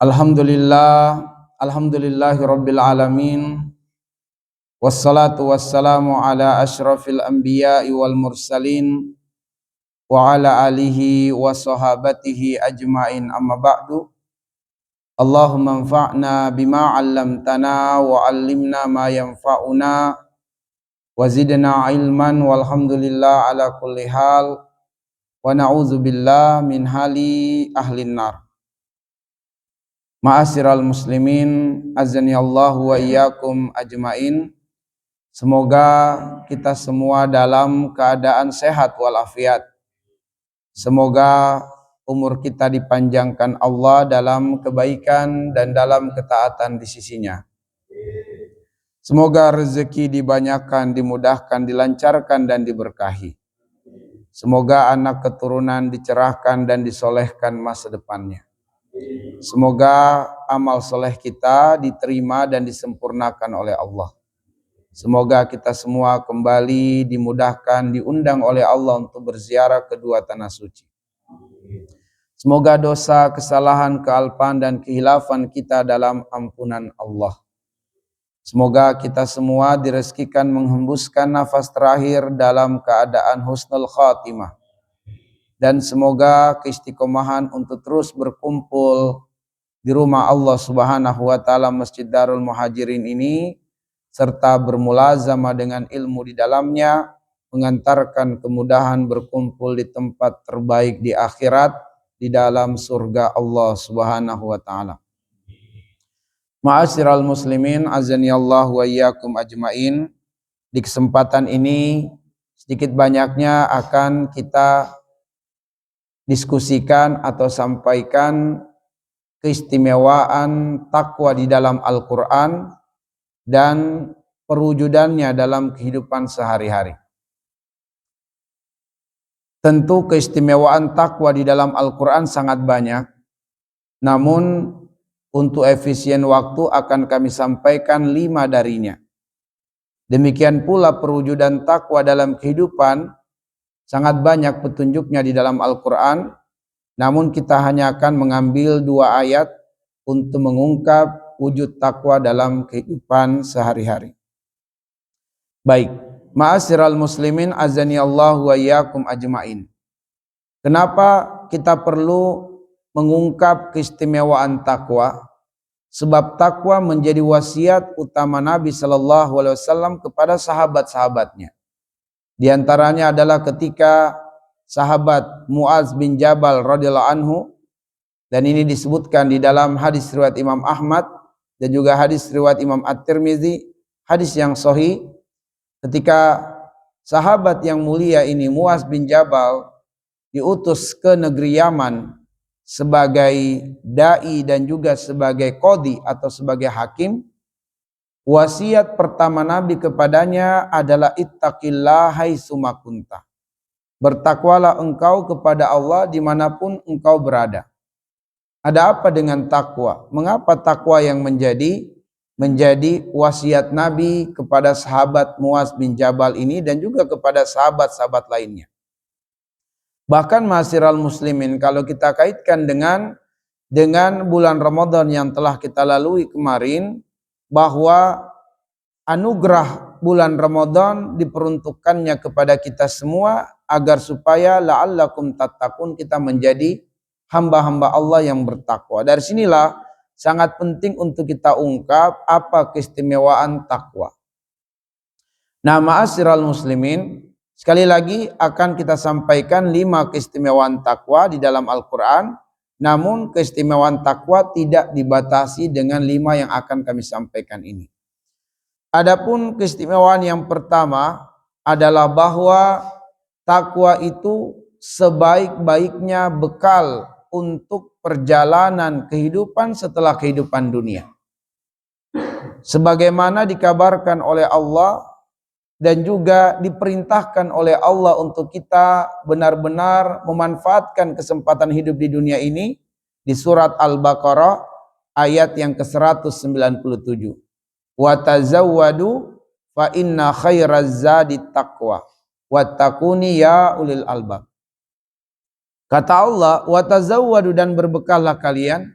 Alhamdulillahi rabbil alamin. Wassalatu wassalamu ala asyrafil anbiya'i wal mursalin wa ala alihi wa sahabatihi ajmain, amma ba'du. Allahumma anfa'na bima 'allamtana wa 'allimna ma yanfa'una wa zidna ilman, walhamdulillah ala kulli hal, wa na'udzubillah min hali ahlin nar. Ma'asyiral muslimin, azani Allah wa iyyakum ajmain. Semoga kita semua dalam keadaan sehat walafiat. Semoga umur kita dipanjangkan Allah dalam kebaikan dan dalam ketaatan di sisinya. Semoga rezeki dibanyakan, dimudahkan, dilancarkan dan diberkahi. Semoga anak keturunan dicerahkan dan disolehkan masa depannya. Semoga amal soleh kita diterima dan disempurnakan oleh Allah. Semoga kita semua kembali dimudahkan, diundang oleh Allah untuk berziarah kedua tanah suci. Semoga dosa, kesalahan, kealpaan dan kehilafan kita dalam ampunan Allah. Semoga kita semua direzekikan menghembuskan nafas terakhir dalam keadaan husnul khatimah. Dan semoga keistiqomahan untuk terus berkumpul di rumah Allah Subhanahu wa taala, Masjid Darul Muhajirin ini, serta bermulazamah dengan ilmu di dalamnya, mengantarkan kemudahan berkumpul di tempat terbaik di akhirat, di dalam surga Allah Subhanahu wa taala. Ma'asyiral muslimin, azani Allah wa iyyakum ajmain. Di kesempatan ini sedikit banyaknya akan kita diskusikan atau sampaikan keistimewaan takwa di dalam Al-Quran dan perwujudannya dalam kehidupan sehari-hari. Tentu keistimewaan takwa di dalam Al-Quran sangat banyak, namun untuk efisien waktu akan kami sampaikan 5 darinya. Demikian pula perwujudan takwa dalam kehidupan sangat banyak petunjuknya di dalam Al-Quran, namun kita hanya akan mengambil 2 ayat untuk mengungkap wujud takwa dalam kehidupan sehari-hari. Baik, ma'asyiral muslimin, azani Allah wa iyyakum ajmain. Kenapa kita perlu mengungkap keistimewaan takwa? Sebab takwa menjadi wasiat utama Nabi sallallahu alaihi wasallam kepada sahabat-sahabatnya. Di antaranya adalah ketika sahabat Muaz bin Jabal radhiyallahu anhu, dan ini disebutkan di dalam hadis riwayat Imam Ahmad dan juga hadis riwayat Imam At-Tirmizi, hadis yang sahih, ketika sahabat yang mulia ini Muaz bin Jabal diutus ke negeri Yaman sebagai dai dan juga sebagai qadhi atau sebagai hakim, wasiat pertama Nabi kepadanya adalah ittaqillah haitsuma kunta. Bertakwalah engkau kepada Allah dimanapun engkau berada. Ada apa dengan takwa? Mengapa takwa yang menjadi wasiat Nabi kepada sahabat Muaz bin Jabal ini dan juga kepada sahabat-sahabat lainnya? Bahkan ma'asyiral muslimin, kalau kita kaitkan dengan bulan Ramadan yang telah kita lalui kemarin, bahwa anugerah bulan Ramadan diperuntukkannya kepada kita semua agar supaya la'allakum tattaqun, kita menjadi hamba-hamba Allah yang bertakwa. Dari sinilah sangat penting untuk kita ungkap apa keistimewaan takwa. Nah, ma'asyiral muslimin, sekali lagi akan kita sampaikan 5 keistimewaan takwa di dalam Al-Quran. Namun keistimewaan takwa tidak dibatasi dengan 5 yang akan kami sampaikan ini. Adapun keistimewaan yang pertama adalah bahwa takwa itu sebaik-baiknya bekal untuk perjalanan kehidupan setelah kehidupan dunia. Sebagaimana dikabarkan oleh Allah dan juga diperintahkan oleh Allah untuk kita benar-benar memanfaatkan kesempatan hidup di dunia ini di surat Al-Baqarah ayat yang ke-197. Wa tazawwadu fa inna khairaz zadi taqwa wattaquni ya ulil albab. Kata Allah, wa tazawwadu, dan berbekallah kalian,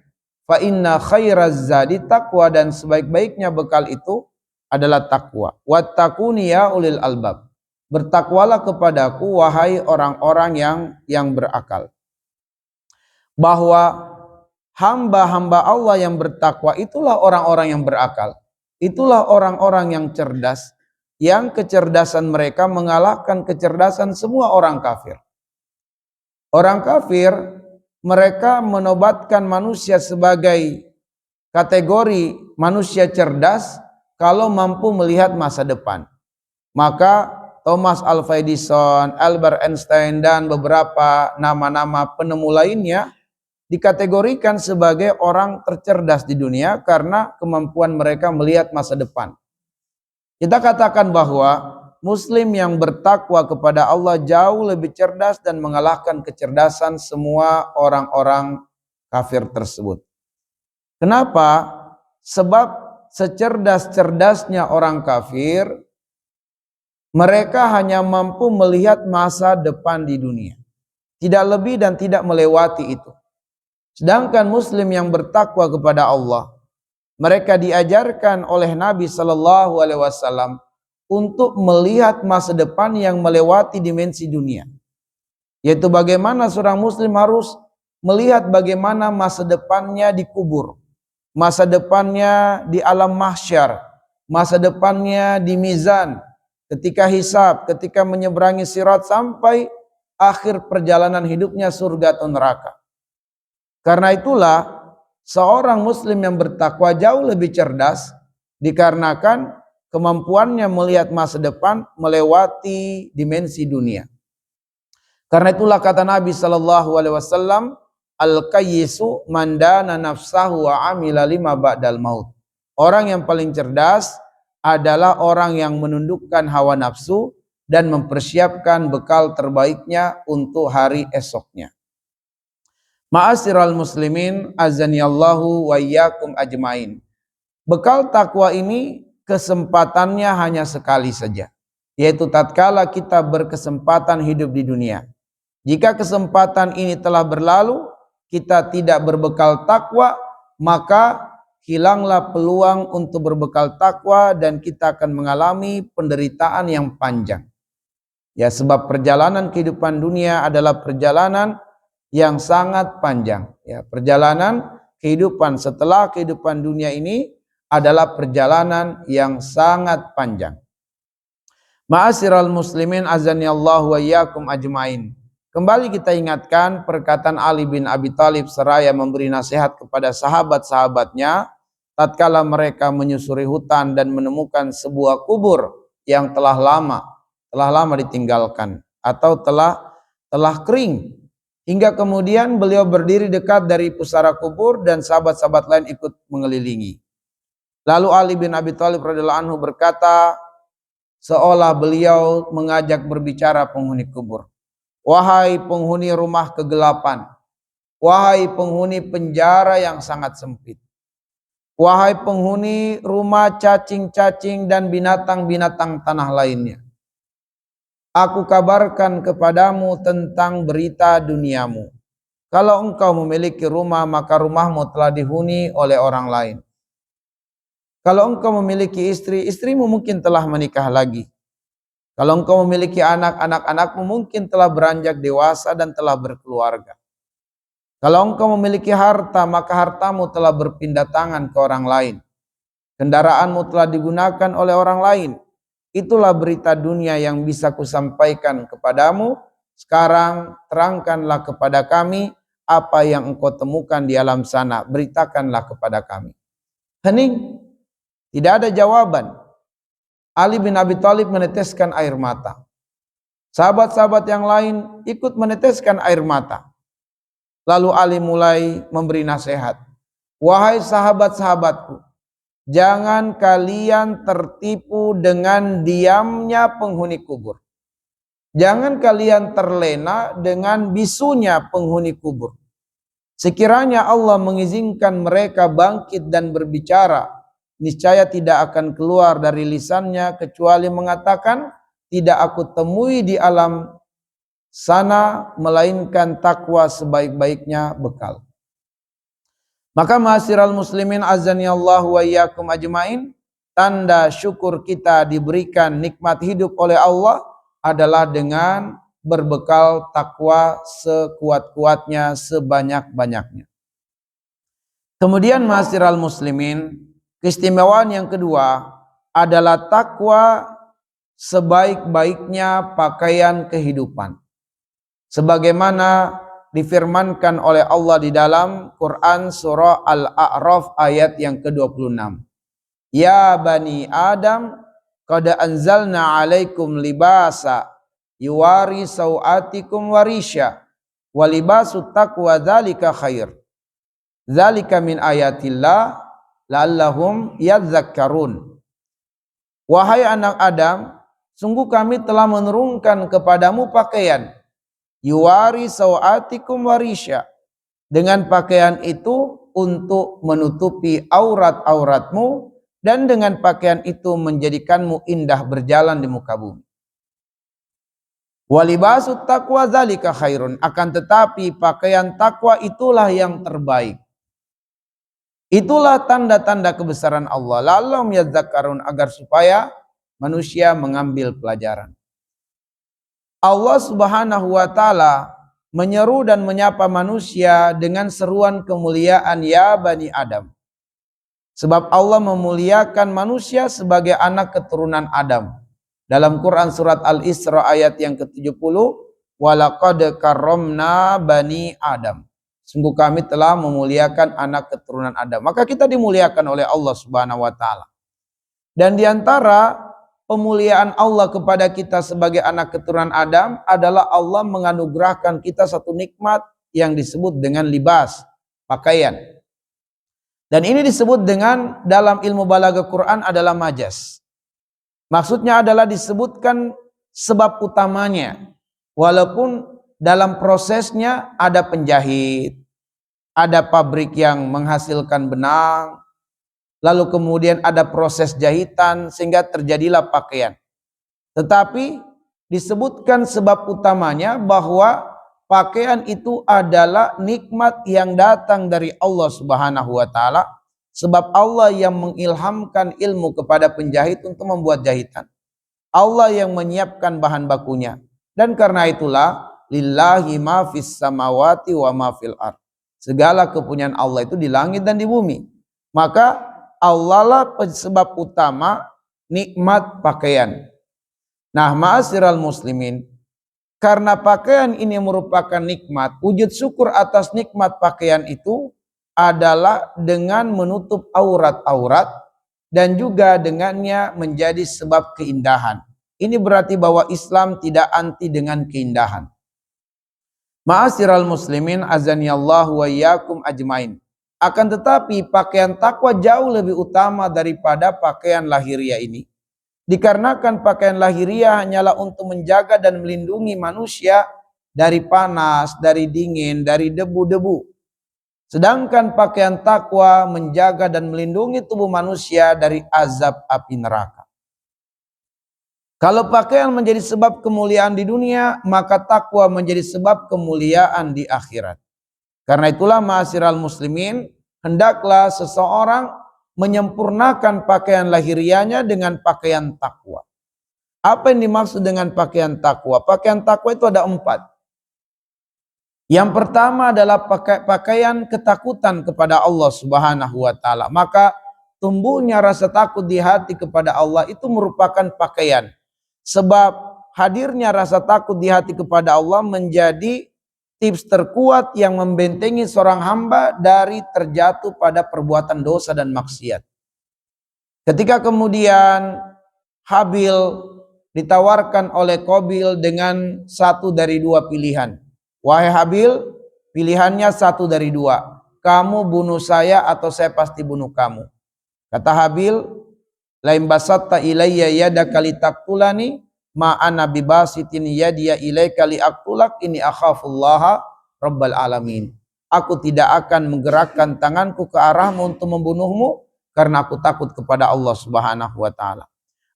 Fa inna khairaz zadi taqwa, dan sebaik-baiknya bekal itu adalah takwa. Wattaquni ya ulil albab. Bertakwalah kepadaku wahai orang-orang yang berakal. Bahwa hamba-hamba Allah yang bertakwa itulah orang-orang yang berakal. Itulah orang-orang yang cerdas, yang kecerdasan mereka mengalahkan kecerdasan semua orang kafir. Orang kafir, mereka menobatkan manusia sebagai kategori manusia cerdas kalau mampu melihat masa depan. Maka Thomas Alva Edison, Albert Einstein, dan beberapa nama-nama penemu lainnya dikategorikan sebagai orang tercerdas di dunia karena kemampuan mereka melihat masa depan. Kita katakan bahwa Muslim yang bertakwa kepada Allah jauh lebih cerdas dan mengalahkan kecerdasan semua orang-orang kafir tersebut. Kenapa? Sebab secerdas-cerdasnya orang kafir, mereka hanya mampu melihat masa depan di dunia, tidak lebih dan tidak melewati itu. Sedangkan Muslim yang bertakwa kepada Allah, mereka diajarkan oleh Nabi Shallallahu Alaihi Wasallam untuk melihat masa depan yang melewati dimensi dunia, yaitu bagaimana seorang Muslim harus melihat bagaimana masa depannya di kubur, masa depannya di alam mahsyar, masa depannya di mizan, ketika hisab, ketika menyeberangi sirat sampai akhir perjalanan hidupnya surga atau neraka. Karena itulah seorang Muslim yang bertakwa jauh lebih cerdas dikarenakan kemampuannya melihat masa depan melewati dimensi dunia. Karena itulah kata Nabi Shallallahu Alaihi Wasallam, al-qayyisu mandana nafsahu wa amila lima ba'dal maut. Orang yang paling cerdas adalah orang yang menundukkan hawa nafsu dan mempersiapkan bekal terbaiknya untuk hari esoknya. Ma'asyiral muslimin azanillahu wa iyyakum ajmain. Bekal takwa ini kesempatannya hanya sekali saja, yaitu tatkala kita berkesempatan hidup di dunia. Jika kesempatan ini telah berlalu, kita tidak berbekal takwa, maka hilanglah peluang untuk berbekal takwa dan kita akan mengalami penderitaan yang panjang. Ya, sebab perjalanan kehidupan dunia adalah perjalanan yang sangat panjang. Ya, perjalanan kehidupan setelah kehidupan dunia ini adalah perjalanan yang sangat panjang. Ma'asyiral muslimin azanillahu wa iyyakum ajmain. Kembali kita ingatkan perkataan Ali bin Abi Thalib seraya memberi nasihat kepada sahabat-sahabatnya tatkala mereka menyusuri hutan dan menemukan sebuah kubur yang telah lama ditinggalkan atau telah kering. Hingga kemudian beliau berdiri dekat dari pusara kubur dan sahabat-sahabat lain ikut mengelilingi. Lalu Ali bin Abi Thalib radhiyallahu anhu berkata, seolah beliau mengajak berbicara penghuni kubur. Wahai penghuni rumah kegelapan, wahai penghuni penjara yang sangat sempit, wahai penghuni rumah cacing-cacing dan binatang-binatang tanah lainnya, aku kabarkan kepadamu tentang berita duniamu. Kalau engkau memiliki rumah, maka rumahmu telah dihuni oleh orang lain. Kalau engkau memiliki istri, istrimu mungkin telah menikah lagi. Kalau engkau memiliki anak, anak-anakmu mungkin telah beranjak dewasa dan telah berkeluarga. Kalau engkau memiliki harta, maka hartamu telah berpindah tangan ke orang lain. Kendaraanmu telah digunakan oleh orang lain. Itulah berita dunia yang bisa kusampaikan kepadamu. Sekarang terangkanlah kepada kami apa yang engkau temukan di alam sana. Beritakanlah kepada kami. Hening. Tidak ada jawaban. Ali bin Abi Thalib meneteskan air mata. Sahabat-sahabat yang lain ikut meneteskan air mata. Lalu Ali mulai memberi nasihat. Wahai sahabat-sahabatku, jangan kalian tertipu dengan diamnya penghuni kubur. Jangan kalian terlena dengan bisunya penghuni kubur. Sekiranya Allah mengizinkan mereka bangkit dan berbicara, niscaya tidak akan keluar dari lisannya kecuali mengatakan, tidak aku temui di alam sana melainkan takwa sebaik-baiknya bekal. Maka ma'asyiral muslimin azanillahu wa iyyakum ajmain, tanda syukur kita diberikan nikmat hidup oleh Allah adalah dengan berbekal takwa sekuat-kuatnya, sebanyak-banyaknya. Kemudian ma'asyiral muslimin, keistimewaan yang kedua adalah takwa sebaik-baiknya pakaian kehidupan. Sebagaimana difirmankan oleh Allah di dalam Quran surah Al-A'raf ayat yang ke-26. Ya bani Adam, qad anzalna 'alaikum libasa yuwari sawatikum warisha wa libasut taqwa dzalika khair. Dzalika min ayatillah la'allahum yadhakkarun. Wahai anak Adam, sungguh kami telah menurunkan kepadamu pakaian yuwari sawatikum warisha. Dengan pakaian itu untuk menutupi aurat-auratmu, dan dengan pakaian itu menjadikanmu indah berjalan di muka bumi. Walibasut taqwa dzalika khairun, akan tetapi pakaian takwa itulah yang terbaik. Itulah tanda-tanda kebesaran Allah. La'allahum yadhakkarun, agar supaya manusia mengambil pelajaran. Allah Subhanahu wa taala menyeru dan menyapa manusia dengan seruan kemuliaan, ya bani Adam. Sebab Allah memuliakan manusia sebagai anak keturunan Adam. Dalam Quran surat Al-Isra ayat yang ke-70, walaqad karramna bani Adam. Sungguh kami telah memuliakan anak keturunan Adam. Maka kita dimuliakan oleh Allah Subhanahu wa taala. Dan diantara pemuliaan Allah kepada kita sebagai anak keturunan Adam adalah Allah menganugerahkan kita satu nikmat yang disebut dengan libas, pakaian. Dan ini disebut dengan dalam ilmu balaghah Quran adalah majas. Maksudnya adalah disebutkan sebab utamanya. Walaupun dalam prosesnya ada penjahit, ada pabrik yang menghasilkan benang, lalu kemudian ada proses jahitan sehingga terjadilah pakaian. Tetapi disebutkan sebab utamanya bahwa pakaian itu adalah nikmat yang datang dari Allah Subhanahu wa taala, sebab Allah yang mengilhamkan ilmu kepada penjahit untuk membuat jahitan. Allah yang menyiapkan bahan bakunya. Dan karena itulah lillahi ma fis samawati wa ma fil ard. Segala kepunyaan Allah itu di langit dan di bumi. Maka Allah lah sebab utama nikmat pakaian. Nah, ma'asyiral muslimin, karena pakaian ini merupakan nikmat, wujud syukur atas nikmat pakaian itu adalah dengan menutup aurat-aurat dan juga dengannya menjadi sebab keindahan. Ini berarti bahwa Islam tidak anti dengan keindahan. Ma'asyiral muslimin azanillahu wa iyyakum ajmain. Akan tetapi pakaian takwa jauh lebih utama daripada pakaian lahiriah ini. Dikarenakan pakaian lahiriah hanyalah untuk menjaga dan melindungi manusia dari panas, dari dingin, dari debu-debu. Sedangkan pakaian takwa menjaga dan melindungi tubuh manusia dari azab api neraka. Kalau pakaian menjadi sebab kemuliaan di dunia, maka takwa menjadi sebab kemuliaan di akhirat. Karena itulah ma'asyiral muslimin, hendaklah seseorang menyempurnakan pakaian lahiriahnya dengan pakaian takwa. Apa yang dimaksud dengan pakaian takwa? Pakaian takwa itu ada 4. Yang pertama adalah pakaian ketakutan kepada Allah Subhanahu wa taala. Maka tumbuhnya rasa takut di hati kepada Allah itu merupakan pakaian. Sebab hadirnya rasa takut di hati kepada Allah menjadi tips terkuat yang membentengi seorang hamba dari terjatuh pada perbuatan dosa dan maksiat. Ketika kemudian Habil ditawarkan oleh Qabil dengan satu dari 2 pilihan. Wahai Habil, pilihannya satu dari 2. Kamu bunuh saya atau saya pasti bunuh kamu. Kata Habil, lain basatta ilayya yadaka litaqtulani ma ana bibasitin yadiya ilaika liaqtulak ini akhafullaha rabbal alamin. Aku tidak akan menggerakkan tanganku ke arahmu untuk membunuhmu karena aku takut kepada Allah Subhanahu wa taala.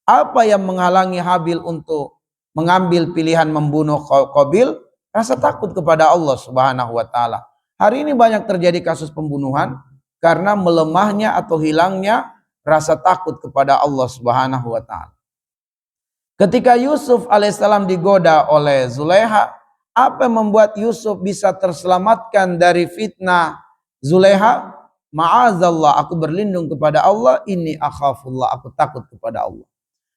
Apa yang menghalangi Habil untuk mengambil pilihan membunuh Qabil? Rasa takut kepada Allah Subhanahu wa taala. Hari ini banyak terjadi kasus pembunuhan karena melemahnya atau hilangnya rasa takut kepada Allah Subhanahu wa taala. Ketika Yusuf alaihissalam digoda oleh Zulaiha, apa yang membuat Yusuf bisa terselamatkan dari fitnah Zulaiha? Ma'azallah, aku berlindung kepada Allah, inni akhafullah, aku takut kepada Allah.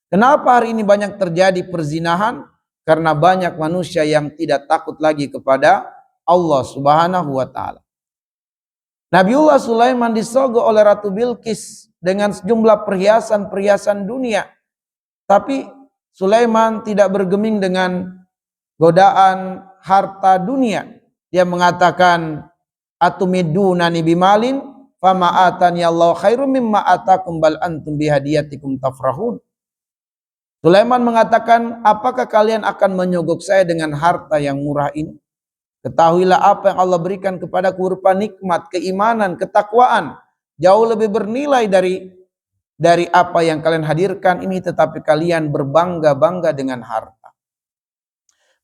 Kenapa hari ini banyak terjadi perzinahan? Karena banyak manusia yang tidak takut lagi kepada Allah Subhanahu wa taala. Nabiullah Sulaiman disogok oleh Ratu Bilqis dengan sejumlah perhiasan-perhiasan dunia. Tapi Sulaiman tidak bergeming dengan godaan harta dunia. Dia mengatakan, atumidunani bimalin fama atani Allah khairum mimma atakum bal antum bihadiyatikum tafrahun. Sulaiman mengatakan, apakah kalian akan menyogok saya dengan harta yang murah ini? Ketahuilah apa yang Allah berikan kepadaku berupa nikmat, keimanan, ketakwaan, jauh lebih bernilai dari apa yang kalian hadirkan ini, tetapi kalian berbangga-bangga dengan harta.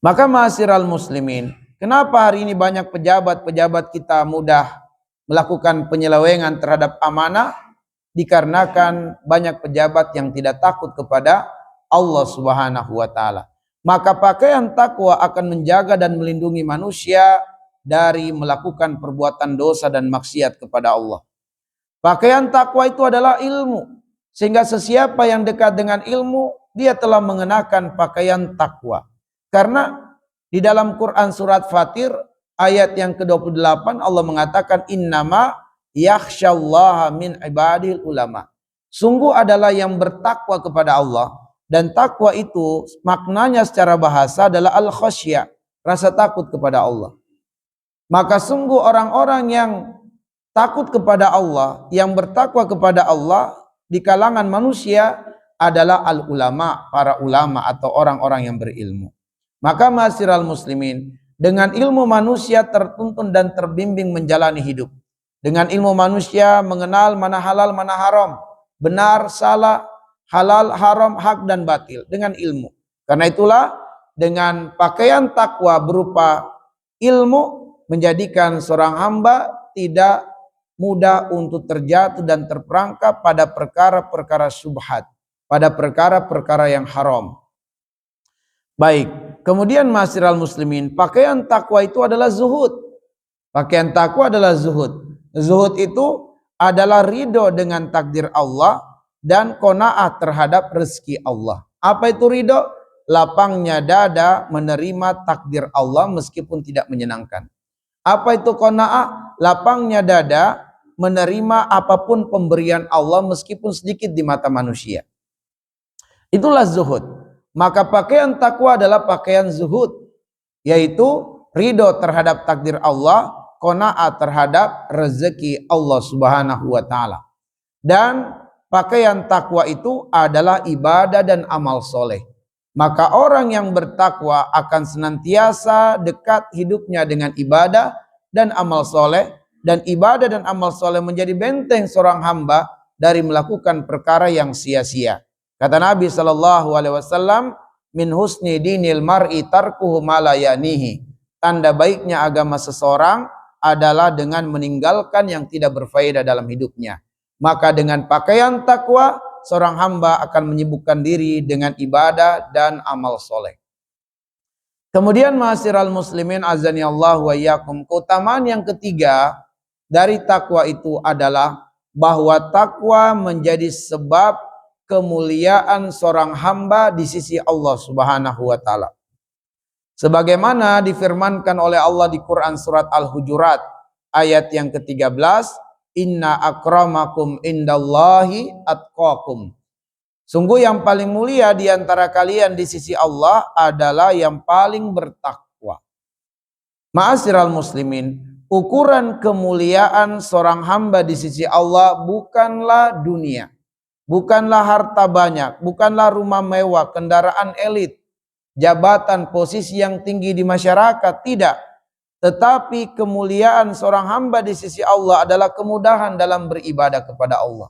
Maka ma'asyiral muslimin, kenapa hari ini banyak pejabat-pejabat kita mudah melakukan penyelewengan terhadap amanah? Dikarenakan banyak pejabat yang tidak takut kepada Allah Subhanahu wa taala. Maka pakaian takwa akan menjaga dan melindungi manusia dari melakukan perbuatan dosa dan maksiat kepada Allah. Pakaian takwa itu adalah ilmu. Sehingga sesiapa yang dekat dengan ilmu, dia telah mengenakan pakaian takwa. Karena di dalam Quran surat Fatir ayat yang ke-28 Allah mengatakan, innama yakhsyallaha min ibadil ulama. Sungguh adalah yang bertakwa kepada Allah. Dan takwa itu maknanya secara bahasa adalah al-khasyah, rasa takut kepada Allah. Maka sungguh orang-orang yang takut kepada Allah, yang bertakwa kepada Allah di kalangan manusia adalah al-ulama, para ulama atau orang-orang yang berilmu. Maka ma'asyiral muslimin, dengan ilmu manusia tertuntun dan terbimbing menjalani hidup. Dengan ilmu manusia mengenal mana halal, mana haram, benar, salah, halal, haram, hak dan batil dengan ilmu. Karena itulah dengan pakaian takwa berupa ilmu menjadikan seorang hamba tidak mudah untuk terjatuh dan terperangkap pada perkara-perkara syubhat, pada perkara-perkara yang haram. Baik, kemudian ma'asyiral muslimin, pakaian takwa itu adalah zuhud. Pakaian takwa adalah zuhud. Zuhud itu adalah ridho dengan takdir Allah dan qanaah terhadap rezeki Allah. Apa itu ridho? Lapangnya dada menerima takdir Allah meskipun tidak menyenangkan. Apa itu qanaah? Lapangnya dada menerima apapun pemberian Allah meskipun sedikit di mata manusia. Itulah zuhud. Maka pakaian takwa adalah pakaian zuhud, yaitu ridho terhadap takdir Allah, qanaah terhadap rezeki Allah Subhanahu wa taala. Dan pakaian takwa itu adalah ibadah dan amal soleh. Maka orang yang bertakwa akan senantiasa dekat hidupnya dengan ibadah dan amal soleh. Dan ibadah dan amal soleh menjadi benteng seorang hamba dari melakukan perkara yang sia-sia. Kata Nabi SAW, min husni dinil mar'i tarkuhu ma la ya'nihi. Tanda baiknya agama seseorang adalah dengan meninggalkan yang tidak berfaedah dalam hidupnya. Maka dengan pakaian takwa, seorang hamba akan menyibukkan diri dengan ibadah dan amal soleh. Kemudian ma'asyiral muslimin azani Allah wa iyyakum, keutamaan yang ketiga dari takwa itu adalah bahwa takwa menjadi sebab kemuliaan seorang hamba di sisi Allah Subhanahu wa taala. Sebagaimana difirmankan oleh Allah di Quran surat Al-Hujurat ayat yang ke-13, inna akramakum indallahi atqakum. Sungguh yang paling mulia di antara kalian di sisi Allah adalah yang paling bertakwa. Ma'asyiral muslimin, ukuran kemuliaan seorang hamba di sisi Allah bukanlah dunia, bukanlah harta banyak, bukanlah rumah mewah, kendaraan elit, jabatan, posisi yang tinggi di masyarakat, tidak. Tetapi kemuliaan seorang hamba di sisi Allah adalah kemudahan dalam beribadah kepada Allah.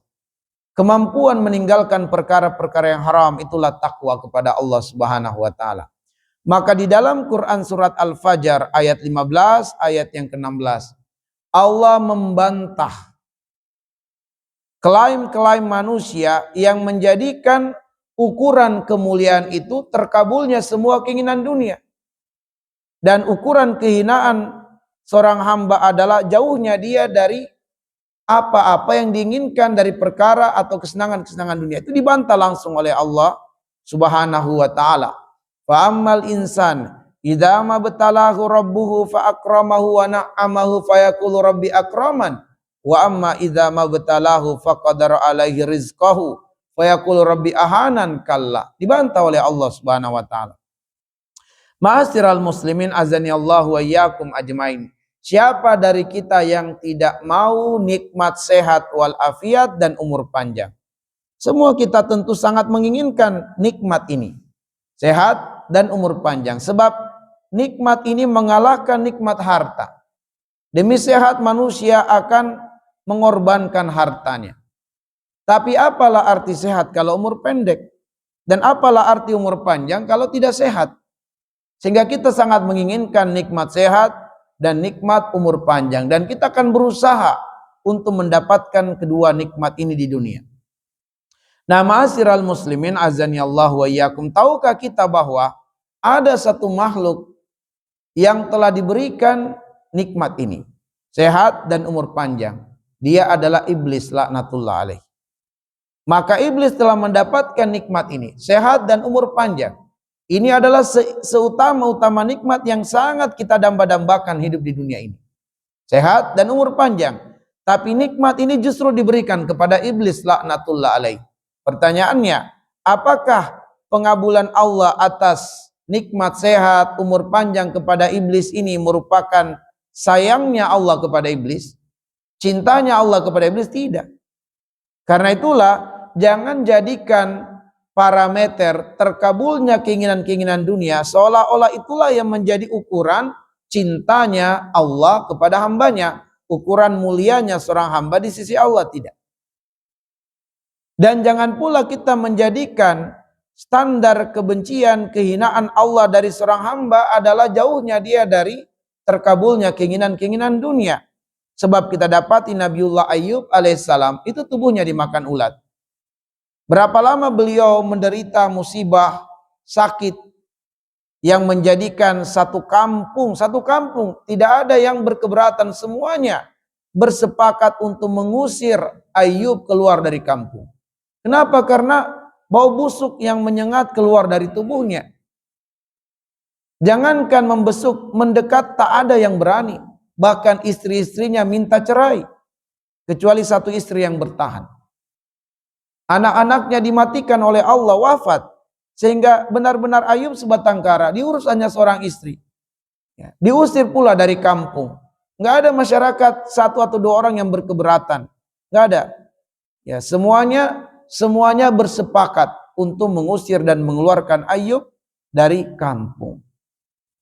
Kemampuan meninggalkan perkara-perkara yang haram, itulah takwa kepada Allah Subhanahu wa taala. Maka di dalam Quran surat Al-Fajr ayat 15, ayat yang ke-16, Allah membantah klaim-klaim manusia yang menjadikan ukuran kemuliaan itu terkabulnya semua keinginan dunia. Dan ukuran kehinaan seorang hamba adalah jauhnya dia dari apa-apa yang diinginkan dari perkara atau kesenangan-kesenangan dunia. Itu dibantah langsung oleh Allah Subhanahu wa ta'ala. Fa ammal insan idza ma batalahu rabbuhu fa akramahu wa na'amahu fa yaqulu rabbi akraman wa amma idza ma batalahu fa qadara alaihi rizqahu fa yaqulu rabbi ahanan kalla. Dibantah oleh Allah Subhanahu wa ta'ala. Ma'asyiral muslimin azani Allah wa iyyakum ajmain. Siapa dari kita yang tidak mau nikmat sehat walafiat dan umur panjang? Semua kita tentu sangat menginginkan nikmat ini, sehat dan umur panjang. Sebab nikmat ini mengalahkan nikmat harta. Demi sehat manusia akan mengorbankan hartanya. Tapi apalah arti sehat kalau umur pendek? Dan apalah arti umur panjang kalau tidak sehat? Sehingga kita sangat menginginkan nikmat sehat dan nikmat umur panjang. Dan kita akan berusaha untuk mendapatkan kedua nikmat ini di dunia. Nah, ma'asyiral muslimin azani Allah wa iyyakum, tahukah kita bahwa ada satu makhluk yang telah diberikan nikmat ini, sehat dan umur panjang. Dia adalah iblis laknatullah alaih. Maka iblis telah mendapatkan nikmat ini, sehat dan umur panjang. Ini adalah seutama-utama nikmat yang sangat kita damba-dambakan hidup di dunia ini. Sehat dan umur panjang. Tapi nikmat ini justru diberikan kepada iblis laknatullah alaih. Pertanyaannya, apakah pengabulan Allah atas nikmat sehat, umur panjang kepada iblis ini merupakan sayangnya Allah kepada iblis? Cintanya Allah kepada iblis? Tidak. Karena itulah, jangan jadikan parameter terkabulnya keinginan-keinginan dunia seolah-olah itulah yang menjadi ukuran cintanya Allah kepada hambanya, ukuran mulianya seorang hamba di sisi Allah. Tidak. Dan jangan pula kita menjadikan standar kebencian, kehinaan Allah dari seorang hamba adalah jauhnya dia dari terkabulnya keinginan-keinginan dunia. Sebab kita dapati Nabiullah Ayub alaihissalam itu tubuhnya dimakan ulat. Berapa lama beliau menderita musibah, sakit yang menjadikan satu kampung tidak ada yang berkeberatan, semuanya bersepakat untuk mengusir Ayub keluar dari kampung. Kenapa? Karena bau busuk yang menyengat keluar dari tubuhnya. Jangankan membesuk, mendekat tak ada yang berani. Bahkan istri-istrinya minta cerai. Kecuali satu istri yang bertahan. Anak-anaknya dimatikan oleh Allah, wafat. Sehingga benar-benar Ayub sebatang kara. Diurus hanya seorang istri. Diusir pula dari kampung. Nggak ada masyarakat satu atau dua orang yang berkeberatan. Nggak ada. Ya, semuanya bersepakat untuk mengusir dan mengeluarkan Ayub dari kampung.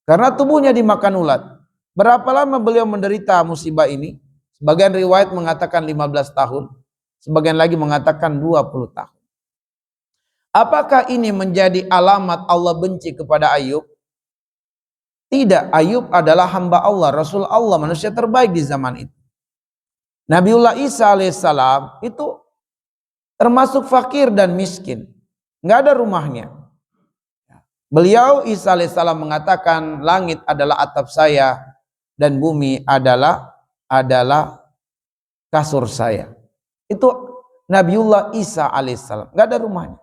Karena tubuhnya dimakan ulat. Berapa lama beliau menderita musibah ini? Sebagian riwayat mengatakan 15 tahun. Sebagian lagi mengatakan 20 tahun. Apakah ini menjadi alamat Allah benci kepada Ayub? Tidak, Ayub adalah hamba Allah, Rasul Allah, manusia terbaik di zaman itu. Nabiullah Isa alaihissalam itu termasuk fakir dan miskin. Nggak ada rumahnya. Beliau Isa alaihissalam mengatakan, langit adalah atap saya dan bumi adalah kasur saya. Itu Nabiullah Isa alaihissalam. Nggak ada rumahnya.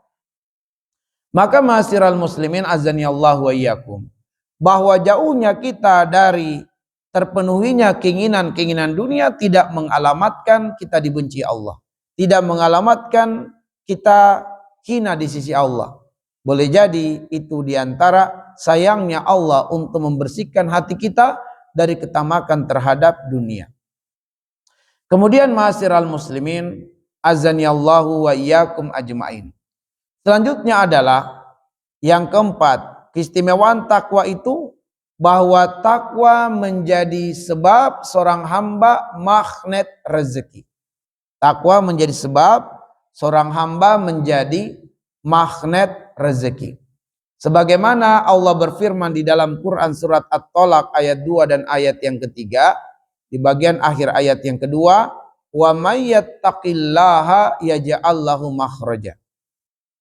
Maka ma'asyiral muslimin azani Allah wa iyyakum, bahwa jauhnya kita dari terpenuhinya keinginan-keinginan dunia tidak mengalamatkan kita dibenci Allah. Tidak mengalamatkan kita hina di sisi Allah. Boleh jadi itu diantara sayangnya Allah untuk membersihkan hati kita dari ketamakan terhadap dunia. Kemudian ma'asyiral muslimin azanillahu wa iyyakum ajmain. Selanjutnya adalah yang keempat, keistimewaan takwa itu bahwa takwa menjadi sebab seorang hamba magnet rezeki. Takwa menjadi sebab seorang hamba menjadi magnet rezeki. Sebagaimana Allah berfirman di dalam Quran surat At-Tolak ayat 2 dan ayat yang ketiga, di bagian akhir ayat yang kedua, wa may yattaqillaha yaj'al lahu makhraja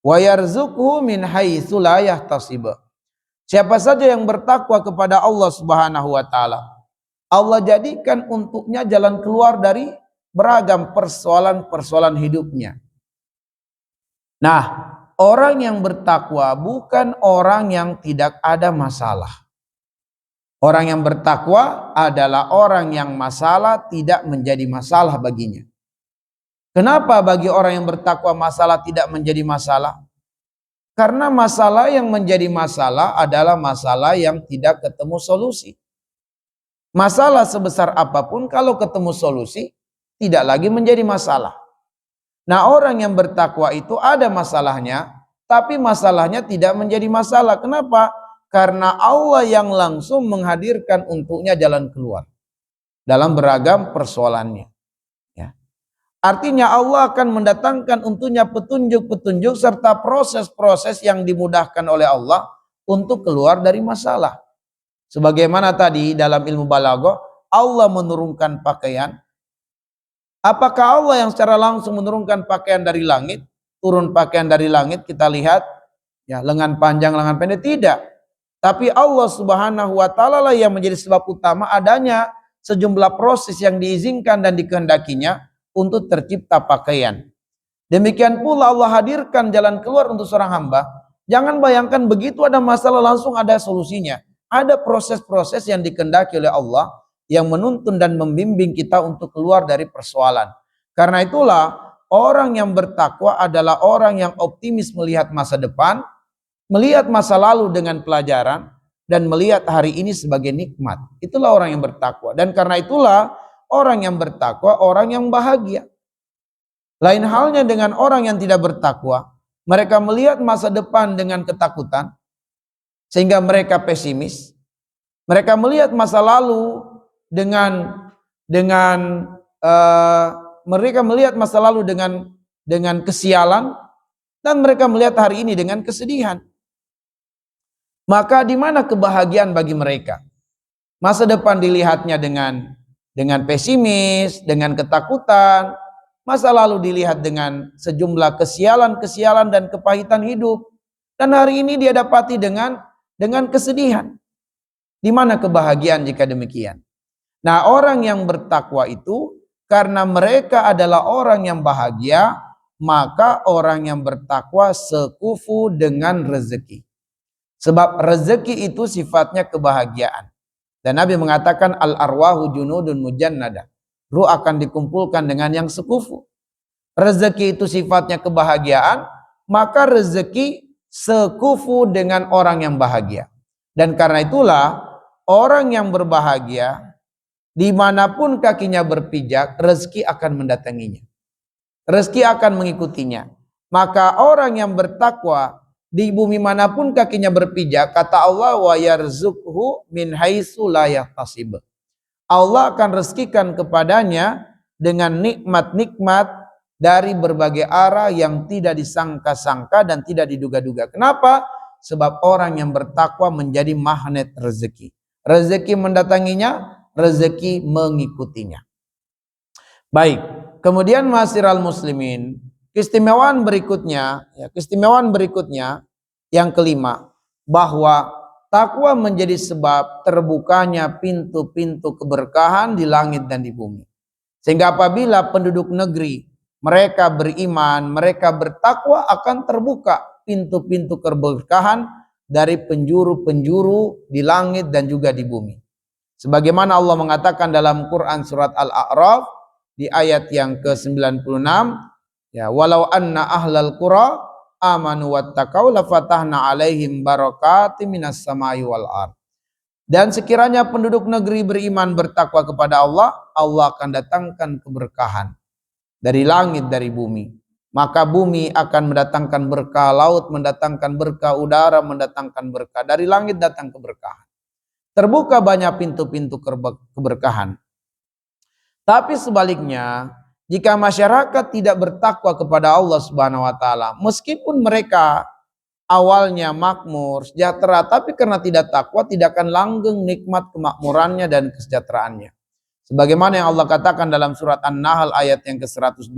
wa yarzuqhu min haitsu la yahtasib. Siapa saja yang bertakwa kepada Allah Subhanahu wa taala, Allah jadikan untuknya jalan keluar dari beragam persoalan-persoalan hidupnya. Nah, orang yang bertakwa bukan orang yang tidak ada masalah. Orang yang bertakwa adalah orang yang masalah tidak menjadi masalah baginya. Kenapa bagi orang yang bertakwa masalah tidak menjadi masalah? Karena masalah yang menjadi masalah adalah masalah yang tidak ketemu solusi. Masalah sebesar apapun kalau ketemu solusi tidak lagi menjadi masalah. Nah, orang yang bertakwa itu ada masalahnya, tapi masalahnya tidak menjadi masalah. Kenapa? Karena Allah yang langsung menghadirkan untuknya jalan keluar dalam beragam persoalannya. Ya. Artinya Allah akan mendatangkan untuknya petunjuk-petunjuk serta proses-proses yang dimudahkan oleh Allah untuk keluar dari masalah. Sebagaimana tadi dalam ilmu balaghah, Allah menurunkan pakaian. Apakah Allah yang secara langsung menurunkan pakaian dari langit? Turun pakaian dari langit, kita lihat ya, lengan panjang, lengan pendek, tidak. Tapi Allah Subhanahu wa taala lah yang menjadi sebab utama adanya sejumlah proses yang diizinkan dan dikehendakinya untuk tercipta pakaian. Demikian pula Allah hadirkan jalan keluar untuk seorang hamba. Jangan bayangkan begitu ada masalah langsung ada solusinya. Ada proses-proses yang dikehendaki oleh Allah yang menuntun dan membimbing kita untuk keluar dari persoalan. Karena itulah orang yang bertakwa adalah orang yang optimis melihat masa depan, melihat masa lalu dengan pelajaran, dan melihat hari ini sebagai nikmat. Itulah orang yang bertakwa. Dan karena itulah orang yang bertakwa orang yang bahagia. Lain halnya dengan orang yang tidak bertakwa. Mereka melihat masa depan dengan ketakutan, sehingga mereka pesimis. Mereka melihat masa lalu mereka melihat masa lalu dengan kesialan, dan mereka melihat hari ini dengan kesedihan. Maka di mana kebahagiaan bagi mereka? Masa depan dilihatnya dengan pesimis, dengan ketakutan. Masa lalu dilihat dengan sejumlah kesialan-kesialan dan kepahitan hidup. Dan hari ini dia dapati dengan kesedihan. Di mana kebahagiaan jika demikian? Nah, orang yang bertakwa itu karena mereka adalah orang yang bahagia, maka orang yang bertakwa sekufu dengan rezeki. Sebab rezeki itu sifatnya kebahagiaan. Dan Nabi mengatakan al-arwahu junudun mujannada. Ruh akan dikumpulkan dengan yang sekufu. Rezeki itu sifatnya kebahagiaan, maka rezeki sekufu dengan orang yang bahagia. Dan karena itulah orang yang berbahagia dimanapun kakinya berpijak, rezeki akan mendatanginya. Rezeki akan mengikutinya. Maka orang yang bertakwa di bumi manapun kakinya berpijak, kata Allah, wa yarzuqhu min haitsu la yahtasib. Allah akan rezekikan kepadanya dengan nikmat-nikmat dari berbagai arah yang tidak disangka-sangka dan tidak diduga-duga. Kenapa? Sebab orang yang bertakwa menjadi magnet rezeki. Rezeki mendatanginya, rezeki mengikutinya. Baik, kemudian ma'asyiral muslimin, keistimewaan berikutnya yang kelima, bahwa takwa menjadi sebab terbukanya pintu-pintu keberkahan di langit dan di bumi. Sehingga apabila penduduk negeri mereka beriman, mereka bertakwa, akan terbuka pintu-pintu keberkahan dari penjuru-penjuru di langit dan juga di bumi. Sebagaimana Allah mengatakan dalam Quran surat Al-A'raf di ayat yang ke-96, ya, walau anna ahlal qura amanu wattaqau lafatahna alaihim barakatim minas samai wal ard. Dan sekiranya penduduk negeri beriman bertakwa kepada Allah, Allah akan datangkan keberkahan dari langit, dari bumi. Maka bumi akan mendatangkan berkah, laut mendatangkan berkah, udara mendatangkan berkah, dari langit datang keberkahan. Terbuka banyak pintu-pintu keberkahan. Tapi sebaliknya, jika masyarakat tidak bertakwa kepada Allah Subhanahu wa taala, meskipun mereka awalnya makmur, sejahtera, tapi karena tidak takwa tidak akan langgeng nikmat kemakmurannya dan kesejahteraannya. Sebagaimana yang Allah katakan dalam surat An-Nahl ayat yang ke-112,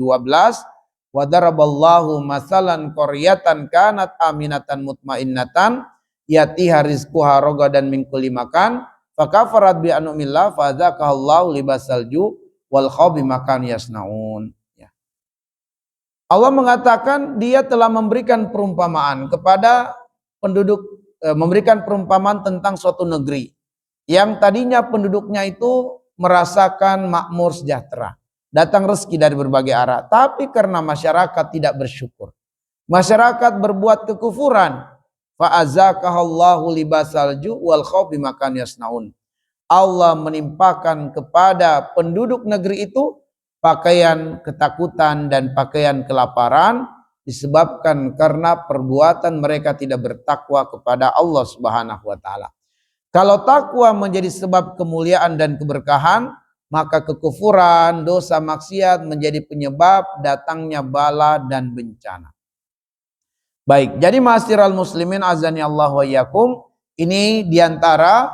wa daraballahu masalan qaryatan kanat aminatan mutmainnatan yatiha rizquha ragadan min kulli makan fakafarat bi an'amillah fadzaqahallahu libasal ju' wal khawfi makan yasnaun. Ya. Allah mengatakan dia telah memberikan perumpamaan kepada penduduk, memberikan perumpamaan tentang suatu negeri yang tadinya penduduknya itu merasakan makmur sejahtera, datang rezeki dari berbagai arah, tapi karena masyarakat tidak bersyukur, masyarakat berbuat kekufuran, fa'azakahallahu libasal ju' wal khawfi makan yasnaun. Allah menimpakan kepada penduduk negeri itu pakaian ketakutan dan pakaian kelaparan disebabkan karena perbuatan mereka tidak bertakwa kepada Allah Subhanahu wa taala. Kalau takwa menjadi sebab kemuliaan dan keberkahan, maka kekufuran, dosa, maksiat menjadi penyebab datangnya bala dan bencana. Baik, jadi ma'asyiral muslimin azani Allah wa iyyakum, ini diantara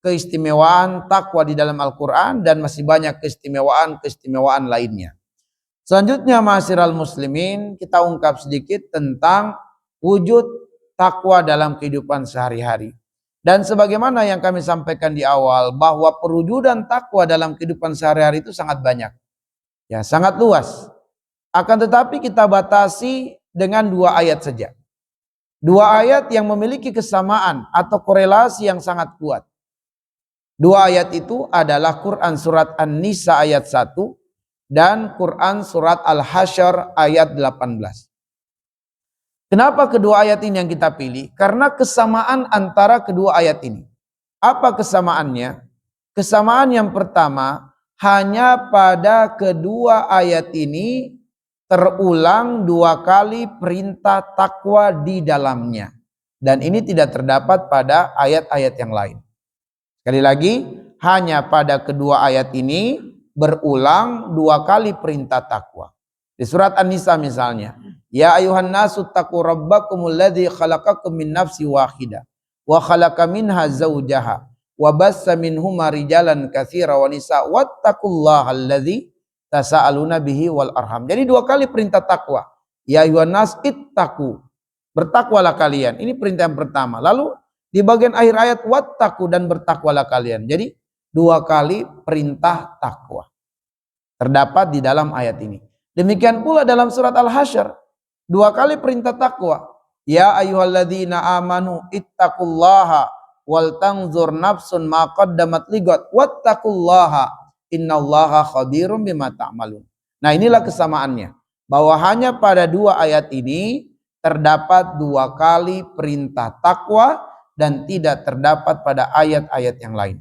keistimewaan takwa di dalam Al-Quran dan masih banyak keistimewaan lainnya. Selanjutnya ma'asyiral muslimin, kita ungkap sedikit tentang wujud takwa dalam kehidupan sehari-hari. Dan sebagaimana yang kami sampaikan di awal, bahwa perwujudan takwa dalam kehidupan sehari-hari itu sangat banyak. Ya, sangat luas. Akan tetapi kita batasi dengan 2 ayat saja. 2 ayat yang memiliki kesamaan atau korelasi yang sangat kuat. 2 ayat itu adalah Quran surat An-Nisa ayat 1 dan Quran surat Al-Hasyr ayat 18. Kenapa kedua ayat ini yang kita pilih? Karena kesamaan antara kedua ayat ini. Apa kesamaannya? Kesamaan yang pertama, hanya pada kedua ayat ini terulang 2 kali perintah takwa di dalamnya. Dan ini tidak terdapat pada ayat-ayat yang lain. Sekali lagi, hanya pada kedua ayat ini berulang 2 kali perintah takwa. Di surat An-Nisa misalnya, ya ayuhan nasu taqu rabbakumul ladzi khalaqakum min nafsin wahidah wa khalaqa minha zawjaha wa bassa minhuma rijalan katsira wa nisa wattaqullaha alladzi tasaaluna bihi wal arham. Jadi 2 kali perintah takwa. Ya ayuhan nas ittaqu, bertakwalah kalian. Ini perintah yang pertama. Lalu di bagian akhir ayat wattaqu, dan bertakwalah kalian. Jadi 2 kali perintah takwa terdapat di dalam ayat ini. Demikian pula dalam surat Al-Hasyr, 2 kali perintah takwa. Ya ayyuhalladzina amanu ittaqullaha wal tanzur nafsun ma qaddamat ligat wattaqullaha innallaha khabirum bima ta'malun. Nah, inilah kesamaannya, bahwa hanya pada 2 ayat ini terdapat 2 kali perintah takwa dan tidak terdapat pada ayat-ayat yang lain.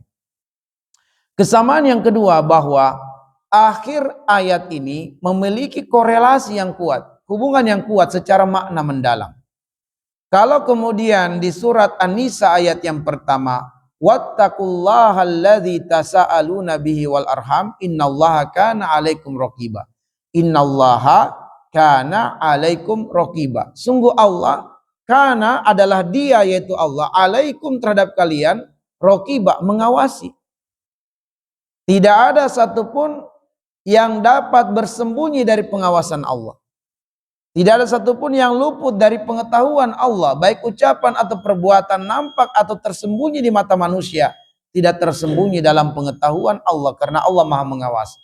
Kesamaan yang kedua, bahwa akhir ayat ini memiliki korelasi yang kuat, hubungan yang kuat secara makna mendalam. Kalau kemudian di surat An-Nisa ayat yang pertama, wattaqullaha alladzi tasaaluna bihi wal arham innallaha kana 'alaikum raqiba. Innallaha kana 'alaikum raqiba. Sungguh Allah, kana adalah dia, yaitu Allah, 'alaikum terhadap kalian, raqiba mengawasi. Tidak ada satupun yang dapat bersembunyi dari pengawasan Allah. Tidak ada satupun yang luput dari pengetahuan Allah, baik ucapan atau perbuatan nampak atau tersembunyi di mata manusia, tidak tersembunyi dalam pengetahuan Allah, karena Allah Maha mengawasi.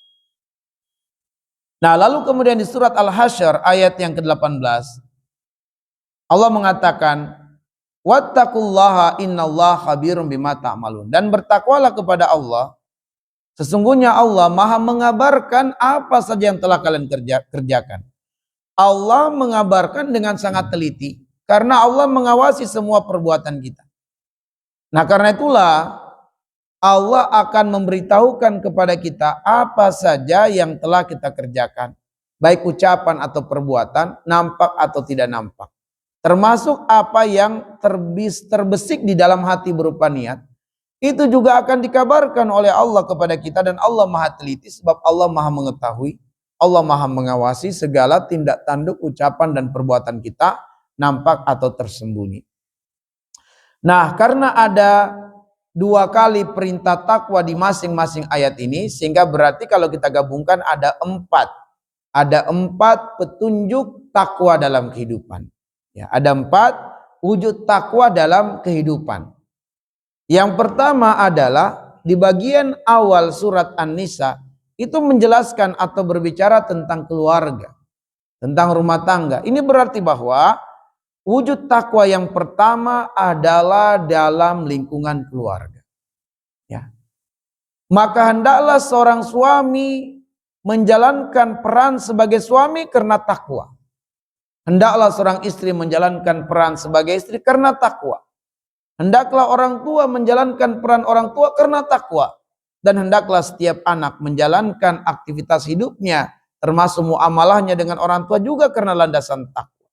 Nah, lalu kemudian di surat Al-Hasyr ayat yang ke-18, Allah mengatakan, wattaqullaha innallaha khabirum bima ta'malun, dan bertakwalah kepada Allah. Sesungguhnya Allah Maha mengabarkan apa saja yang telah kalian kerjakan. Allah mengabarkan dengan sangat teliti, karena Allah mengawasi semua perbuatan kita. Nah, karena itulah Allah akan memberitahukan kepada kita apa saja yang telah kita kerjakan, baik ucapan atau perbuatan, nampak atau tidak nampak. Termasuk apa yang terbesik di dalam hati berupa niat. Itu juga akan dikabarkan oleh Allah kepada kita, dan Allah Maha teliti sebab Allah Maha mengetahui, Allah Maha mengawasi segala tindak tanduk, ucapan dan perbuatan kita, nampak atau tersembunyi. Nah, karena ada dua kali perintah takwa di masing-masing ayat ini, sehingga berarti kalau kita gabungkan ada empat petunjuk takwa dalam kehidupan. Ya, ada 4 wujud takwa dalam kehidupan. Yang pertama adalah di bagian awal surat An-Nisa itu menjelaskan atau berbicara tentang keluarga, tentang rumah tangga. Ini berarti bahwa wujud takwa yang pertama adalah dalam lingkungan keluarga. Ya. Maka hendaklah seorang suami menjalankan peran sebagai suami karena takwa. Hendaklah seorang istri menjalankan peran sebagai istri karena takwa. Hendaklah orang tua menjalankan peran orang tua karena takwa. Dan hendaklah setiap anak menjalankan aktivitas hidupnya, termasuk muamalahnya dengan orang tua juga karena landasan takwa.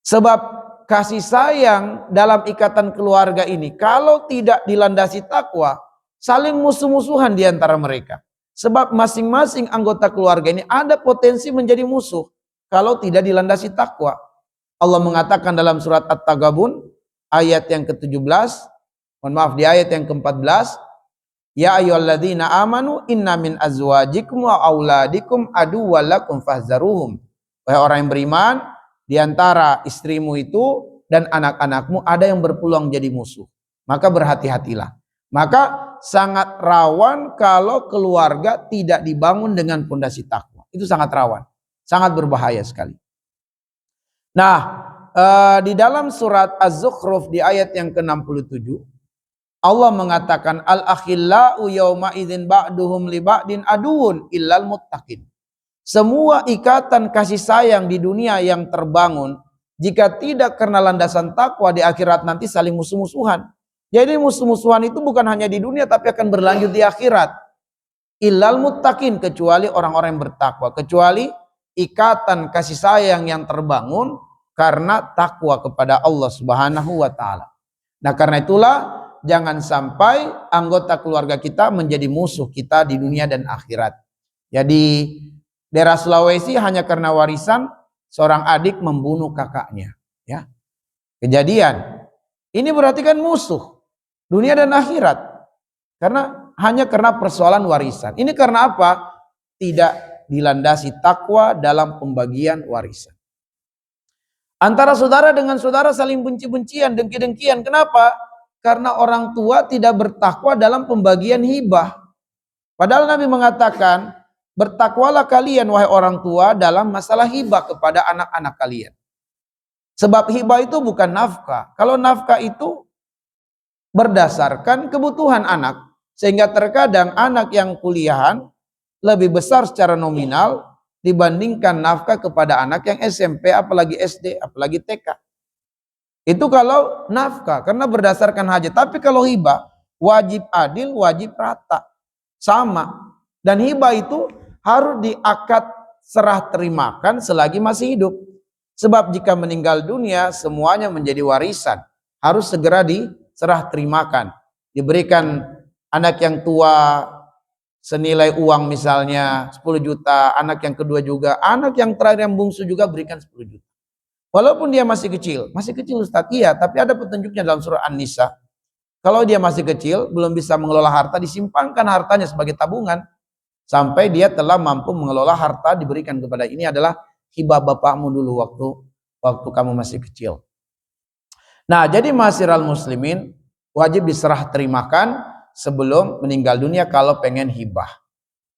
Sebab kasih sayang dalam ikatan keluarga ini, kalau tidak dilandasi takwa, saling musuh-musuhan di antara mereka. Sebab masing-masing anggota keluarga ini ada potensi menjadi musuh kalau tidak dilandasi takwa. Allah mengatakan dalam surat At-Taghabun ayat yang ke-17, mohon maaf, di ayat yang ke-14, ya ayyuhalladzina amanu inna min azwajikum wa auladikum aduwwal lakum fahzaruhum. Wahai orang yang beriman, di antara istrimu itu dan anak-anakmu ada yang berpeluang jadi musuh. Maka berhati-hatilah. Maka sangat rawan kalau keluarga tidak dibangun dengan pondasi takwa. Itu sangat rawan. Sangat berbahaya sekali. Nah, di dalam surat Az-Zukhruf di ayat yang ke-67, Allah mengatakan al-akhillau yawma idzin ba'duhum li ba'din aduun illal muttaqin. Semua ikatan kasih sayang di dunia yang terbangun, jika tidak karena landasan takwa, di akhirat nanti saling musuh-musuhan. Jadi musuh-musuhan itu bukan hanya di dunia tapi akan berlanjut di akhirat. Illal muttaqin, kecuali orang-orang yang bertakwa, kecuali ikatan kasih sayang yang terbangun karena takwa kepada Allah Subhanahu wa taala. Nah, karena itulah jangan sampai anggota keluarga kita menjadi musuh kita di dunia dan akhirat. Jadi daerah Sulawesi hanya karena warisan seorang adik membunuh kakaknya, ya. Kejadian. Ini berarti kan musuh dunia dan akhirat. Hanya karena persoalan warisan. Ini karena apa? Tidak dilandasi takwa dalam pembagian warisan. Antara saudara dengan saudara saling benci-bencian, dengki-dengkian. Kenapa? Karena orang tua tidak bertakwa dalam pembagian hibah. Padahal Nabi mengatakan, bertakwalah kalian wahai orang tua dalam masalah hibah kepada anak-anak kalian. Sebab hibah itu bukan nafkah. Kalau nafkah itu berdasarkan kebutuhan anak. Sehingga terkadang anak yang kuliahan lebih besar secara nominal dibandingkan nafkah kepada anak yang SMP, apalagi SD, apalagi TK. Itu kalau nafkah, karena berdasarkan hajat. Tapi kalau hibah, wajib adil, wajib rata. Sama. Dan hibah itu harus diakad serah terimakan selagi masih hidup. Sebab jika meninggal dunia, semuanya menjadi warisan. Harus segera diserah terimakan. Diberikan anak yang tua senilai uang misalnya 10 juta, anak yang kedua juga, anak yang terakhir yang bungsu juga berikan 10 juta. Walaupun dia masih kecil Ustaz, iya, tapi ada petunjuknya dalam surah An-Nisa. Kalau dia masih kecil, belum bisa mengelola harta, disimpankan hartanya sebagai tabungan sampai dia telah mampu mengelola harta, diberikan kepada. Ini adalah hibah bapakmu dulu waktu kamu masih kecil. Nah, jadi ma'asyiral muslimin, wajib diserah terimakan sebelum meninggal dunia kalau pengen hibah.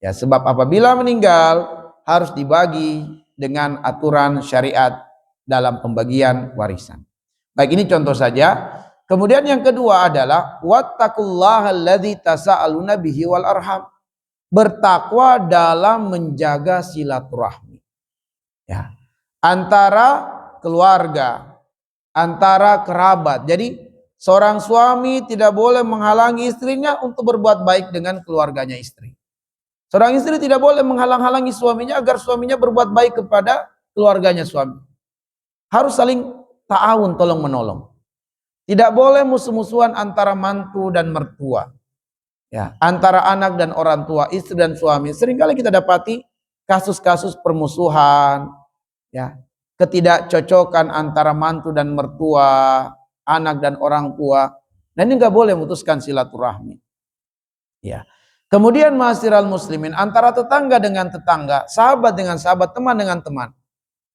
Ya, sebab apabila meninggal harus dibagi dengan aturan syariat dalam pembagian warisan. Baik, ini contoh saja. Kemudian yang kedua adalah wattaqullaha alladzi tasaaluna bihi wal arham. Bertakwa dalam menjaga silaturahmi. Ya. Antara keluarga, antara kerabat. Jadi seorang suami tidak boleh menghalangi istrinya untuk berbuat baik dengan keluarganya istri. Seorang istri tidak boleh menghalang-halangi suaminya agar suaminya berbuat baik kepada keluarganya suami. Harus saling ta'awun, tolong menolong. Tidak boleh musuh-musuhan antara mantu dan mertua. Ya, antara anak dan orang tua, istri dan suami. Seringkali kita dapati kasus-kasus permusuhan, ya, ketidakcocokan antara mantu dan mertua, anak dan orang tua. Nah ini nggak boleh memutuskan silaturahmi. Ya. Kemudian ma'asyiral muslimin, antara tetangga dengan tetangga, sahabat dengan sahabat, teman dengan teman.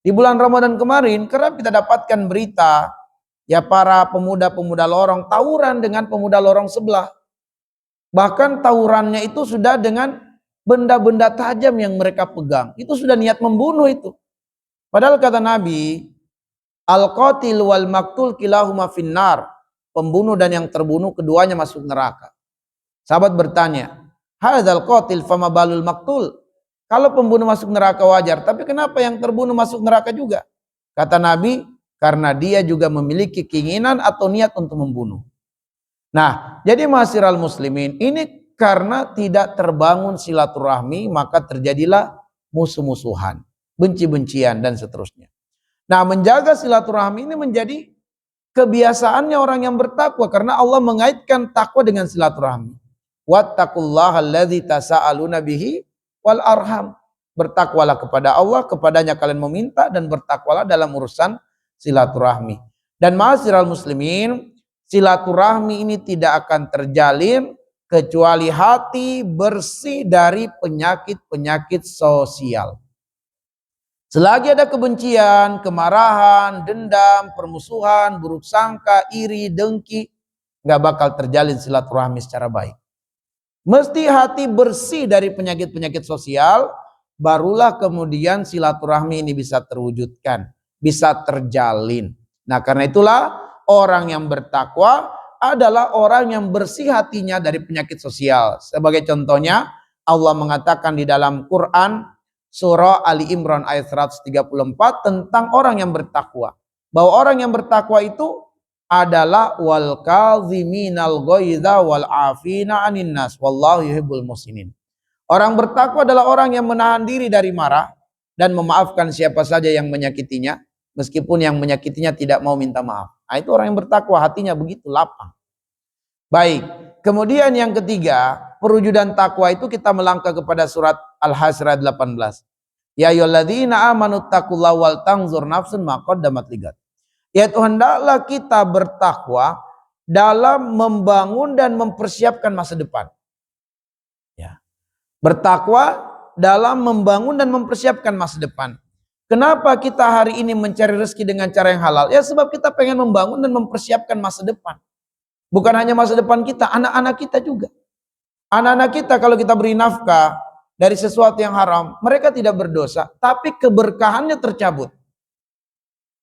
Di bulan Ramadan kemarin kerap kita dapatkan berita ya para pemuda-pemuda lorong tawuran dengan pemuda lorong sebelah. Bahkan tawurannya itu sudah dengan benda-benda tajam yang mereka pegang. Itu sudah niat membunuh itu. Padahal kata Nabi, al-qatil wal maktul kilahuma finnar. Pembunuh dan yang terbunuh keduanya masuk neraka. Sahabat bertanya, hadzal qatil fama balul maktul? Kalau pembunuh masuk neraka wajar, tapi kenapa yang terbunuh masuk neraka juga? Kata Nabi, karena dia juga memiliki keinginan atau niat untuk membunuh. Nah, jadi ma'asyiral muslimin, ini karena tidak terbangun silaturahmi, maka terjadilah musuh-musuhan, benci-bencian dan seterusnya. Nah, menjaga silaturahmi ini menjadi kebiasaannya orang yang bertakwa, karena Allah mengaitkan takwa dengan silaturahmi. Wattaqullaha alladzi tasaaluna bihi wal arham. Bertakwalah kepada Allah, kepadanya kalian meminta, dan bertakwalah dalam urusan silaturahmi. Dan ma'asyiral muslimin, silaturahmi ini tidak akan terjalin kecuali hati bersih dari penyakit-penyakit sosial. Selagi ada kebencian, kemarahan, dendam, permusuhan, buruk sangka, iri, dengki, nggak bakal terjalin silaturahmi secara baik. Mesti hati bersih dari penyakit-penyakit sosial, barulah kemudian silaturahmi ini bisa terwujudkan, bisa terjalin. Nah, karena itulah orang yang bertakwa adalah orang yang bersih hatinya dari penyakit sosial. Sebagai contohnya, Allah mengatakan di dalam Quran surah Ali Imran ayat 134 tentang orang yang bertakwa, bahwa orang yang bertakwa itu adalah wal kaziminal ghaidha wal afina 'anin nas wallahu yuhibbul muhsinin. Orang bertakwa adalah orang yang menahan diri dari marah dan memaafkan siapa saja yang menyakitinya, meskipun yang menyakitinya tidak mau minta maaf. Nah, itu orang yang bertakwa, hatinya begitu lapang. Baik, kemudian yang ketiga, perwujudan takwa itu kita melangkah kepada surat Al-Hasyr 18. Ya ayyuhalladzina amanu taqullaha wal tanzur nafsun ma qaddamat ligat. Yaitu hendaklah kita bertakwa dalam membangun dan mempersiapkan masa depan. Ya. Bertakwa dalam membangun dan mempersiapkan masa depan. Kenapa kita hari ini mencari rezeki dengan cara yang halal? Ya sebab kita pengen membangun dan mempersiapkan masa depan. Bukan hanya masa depan kita, anak-anak kita juga. Anak-anak kita kalau kita beri nafkah dari sesuatu yang haram, mereka tidak berdosa, tapi keberkahannya tercabut.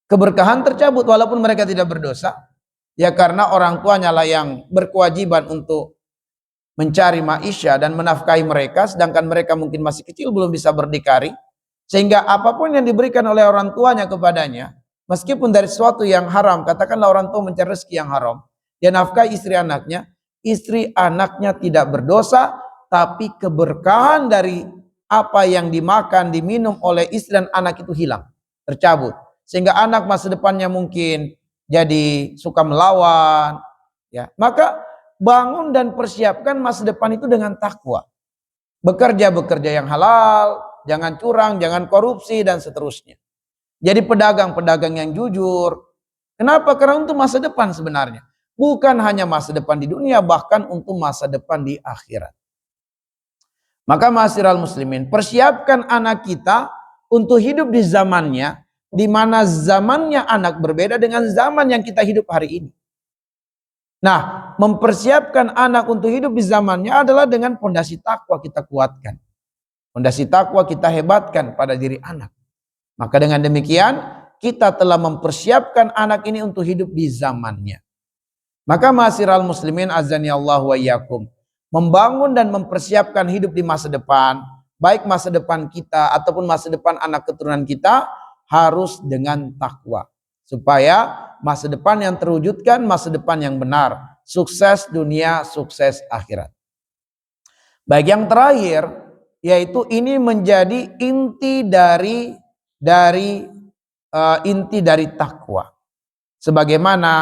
Keberkahan tercabut walaupun mereka tidak berdosa. Ya karena orang tuanya lah yang berkewajiban untuk mencari maisha dan menafkahi mereka, sedangkan mereka mungkin masih kecil belum bisa berdikari. Sehingga apapun yang diberikan oleh orang tuanya kepadanya, meskipun dari sesuatu yang haram, katakanlah orang tua mencari rezeki yang haram, dia nafkahi istri anaknya tidak berdosa, tapi keberkahan dari apa yang dimakan, diminum oleh istri dan anak itu hilang, tercabut. Sehingga anak masa depannya mungkin jadi suka melawan, ya. Maka bangun dan persiapkan masa depan itu dengan takwa. Bekerja yang halal, jangan curang, jangan korupsi dan seterusnya. Jadi pedagang yang jujur. Kenapa? Karena untuk masa depan sebenarnya. Bukan hanya masa depan di dunia, bahkan untuk masa depan di akhirat. Maka ma'asyiral muslimin, persiapkan anak kita untuk hidup di zamannya, di mana zamannya anak berbeda dengan zaman yang kita hidup hari ini. Nah, mempersiapkan anak untuk hidup di zamannya adalah dengan pondasi takwa kita kuatkan. Pondasi takwa kita hebatkan pada diri anak. Maka dengan demikian, kita telah mempersiapkan anak ini untuk hidup di zamannya. Maka ma'asyiral muslimin azani Allah wa iyyakum, membangun dan mempersiapkan hidup di masa depan, baik masa depan kita ataupun masa depan anak keturunan kita, harus dengan takwa, supaya masa depan yang terwujudkan masa depan yang benar, sukses dunia, sukses akhirat. Baik, yang terakhir yaitu ini menjadi inti dari takwa. Sebagaimana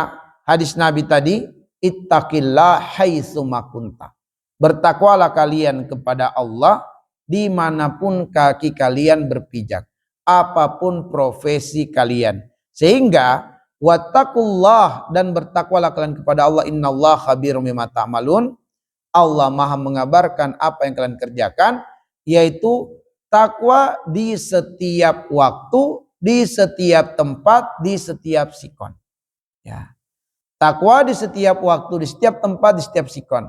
hadis Nabi tadi, ittaqillah haitsu ma kunta. Bertakwalah kalian kepada Allah dimanapun kaki kalian berpijak, apapun profesi kalian. Sehingga Wattaqullah, dan bertakwalah kalian kepada Allah, innallaha khabirum bima ta'malun. Allah Maha mengabarkan apa yang kalian kerjakan, yaitu takwa di setiap waktu, di setiap tempat, di setiap sikon. Ya. Takwa di setiap waktu, di setiap tempat, di setiap sikon.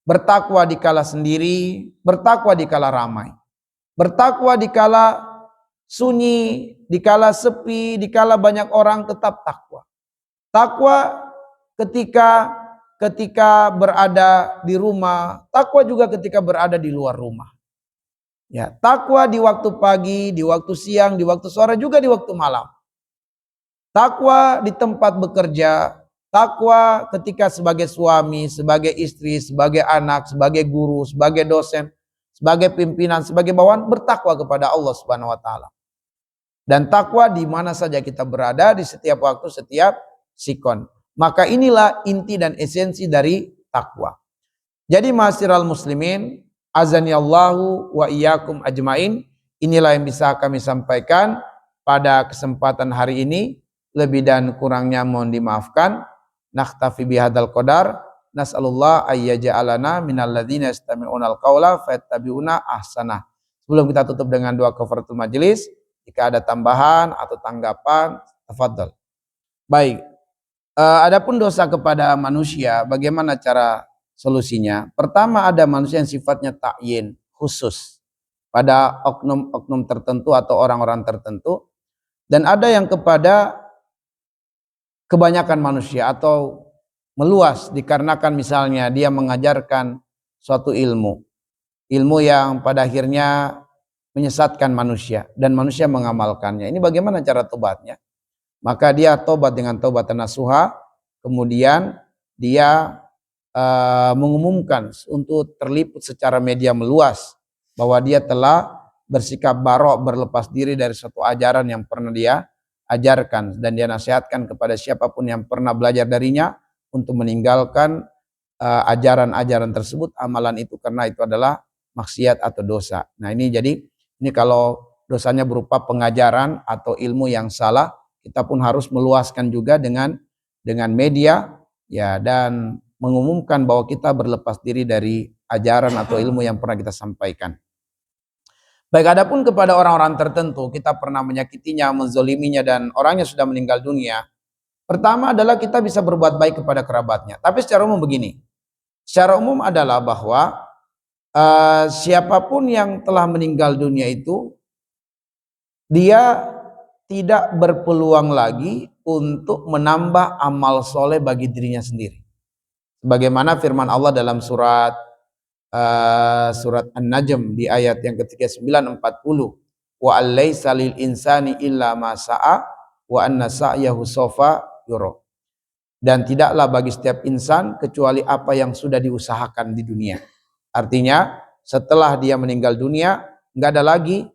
Bertakwa di kala sendiri, bertakwa di kala ramai. Bertakwa di kala sunyi, di kala sepi, di kala banyak orang, tetap takwa. Takwa ketika berada di rumah, takwa juga ketika berada di luar rumah. Ya, takwa di waktu pagi, di waktu siang, di waktu sore, juga di waktu malam. Takwa di tempat bekerja, takwa ketika sebagai suami, sebagai istri, sebagai anak, sebagai guru, sebagai dosen, sebagai pimpinan, sebagai bawahan, bertakwa kepada Allah Subhanahu wa taala. Dan takwa di mana saja kita berada, di setiap waktu, setiap sikon. Maka inilah inti dan esensi dari takwa. Jadi ma'asyiral muslimin, azanillahu wa iyyakum ajmain, inilah yang bisa kami sampaikan pada kesempatan hari ini. Lebih dan kurangnya mohon dimaafkan. Nakhtafi bihadzal qadar. Nas'alullah ayyaja'alana minal ladzina yastami'unal qaula fayattabi'una ahsanah. Sebelum kita tutup dengan doa kafaratul majelis, jika ada tambahan atau tanggapan, tafadhol. Baik. Adapun dosa kepada manusia, bagaimana cara solusinya? Pertama, ada manusia yang sifatnya ta'yin, khusus pada oknum-oknum tertentu atau orang-orang tertentu, dan ada yang kepada kebanyakan manusia atau meluas dikarenakan misalnya dia mengajarkan suatu ilmu yang pada akhirnya menyesatkan manusia dan manusia mengamalkannya. Ini bagaimana cara tobatnya? Maka dia tobat dengan tobat nasuha, kemudian dia mengumumkan untuk terliput secara media meluas bahwa dia telah bersikap barok, berlepas diri dari suatu ajaran yang pernah dia ajarkan, dan dia nasihatkan kepada siapapun yang pernah belajar darinya untuk meninggalkan ajaran-ajaran tersebut, amalan itu, karena itu adalah maksiat atau dosa. Nah ini kalau dosanya berupa pengajaran atau ilmu yang salah, kita pun harus meluaskan juga dengan media, ya, dan mengumumkan bahwa kita berlepas diri dari ajaran atau ilmu yang pernah kita sampaikan. Baik, adapun kepada orang-orang tertentu kita pernah menyakitinya, menzoliminya, dan orangnya sudah meninggal dunia. Pertama adalah kita bisa berbuat baik kepada kerabatnya. Tapi secara umum begini, secara umum adalah bahwa siapapun yang telah meninggal dunia itu, dia tidak berpeluang lagi untuk menambah amal soleh bagi dirinya sendiri. Bagaimana firman Allah dalam surat An-Najm di ayat yang ke-39, 40. Wa allaisa lil insani illa ma sa'a wa anna sa'yahu sawfa yura. Dan tidaklah bagi setiap insan kecuali apa yang sudah diusahakan di dunia. Artinya setelah dia meninggal dunia, enggak ada lagi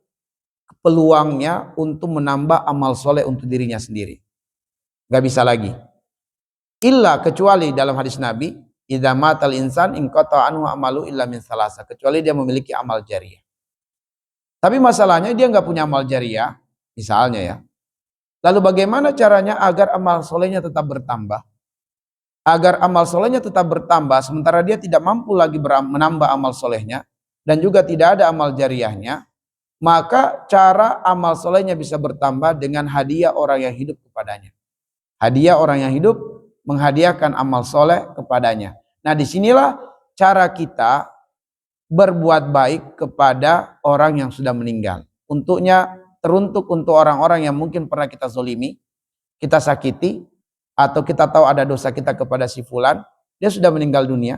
peluangnya untuk menambah amal soleh untuk dirinya sendiri. Gak bisa lagi. Illa, kecuali dalam hadis Nabi, idza matal insan inqata anhu amalu illa min salasa, kecuali dia memiliki amal jariah. Tapi masalahnya dia nggak punya amal jariah, misalnya ya. Lalu bagaimana caranya agar amal solehnya tetap bertambah? Agar amal solehnya tetap bertambah sementara dia tidak mampu lagi menambah amal solehnya dan juga tidak ada amal jariahnya. Maka cara amal solehnya bisa bertambah dengan hadiah orang yang hidup kepadanya. Hadiah orang yang hidup menghadiahkan amal soleh kepadanya. Nah disinilah cara kita berbuat baik kepada orang yang sudah meninggal. Teruntuk untuk orang-orang yang mungkin pernah kita zolimi, kita sakiti, atau kita tahu ada dosa kita kepada si fulan, dia sudah meninggal dunia.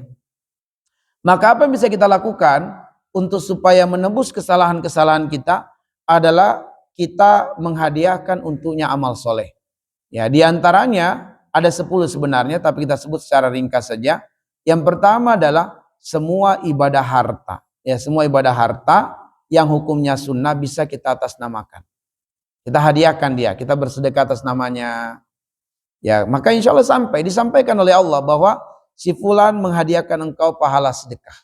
Maka apa yang bisa kita lakukan untuk supaya menebus kesalahan-kesalahan kita adalah kita menghadiahkan untuknya amal soleh. Ya, diantaranya ada 10 sebenarnya, tapi kita sebut secara ringkas saja. Yang pertama adalah semua ibadah harta. Ya, semua ibadah harta yang hukumnya sunnah bisa kita atasnamakan. Kita hadiahkan dia, kita bersedekah atas namanya. Ya, maka insya Allah disampaikan oleh Allah bahwa si fulan menghadiahkan engkau pahala sedekah.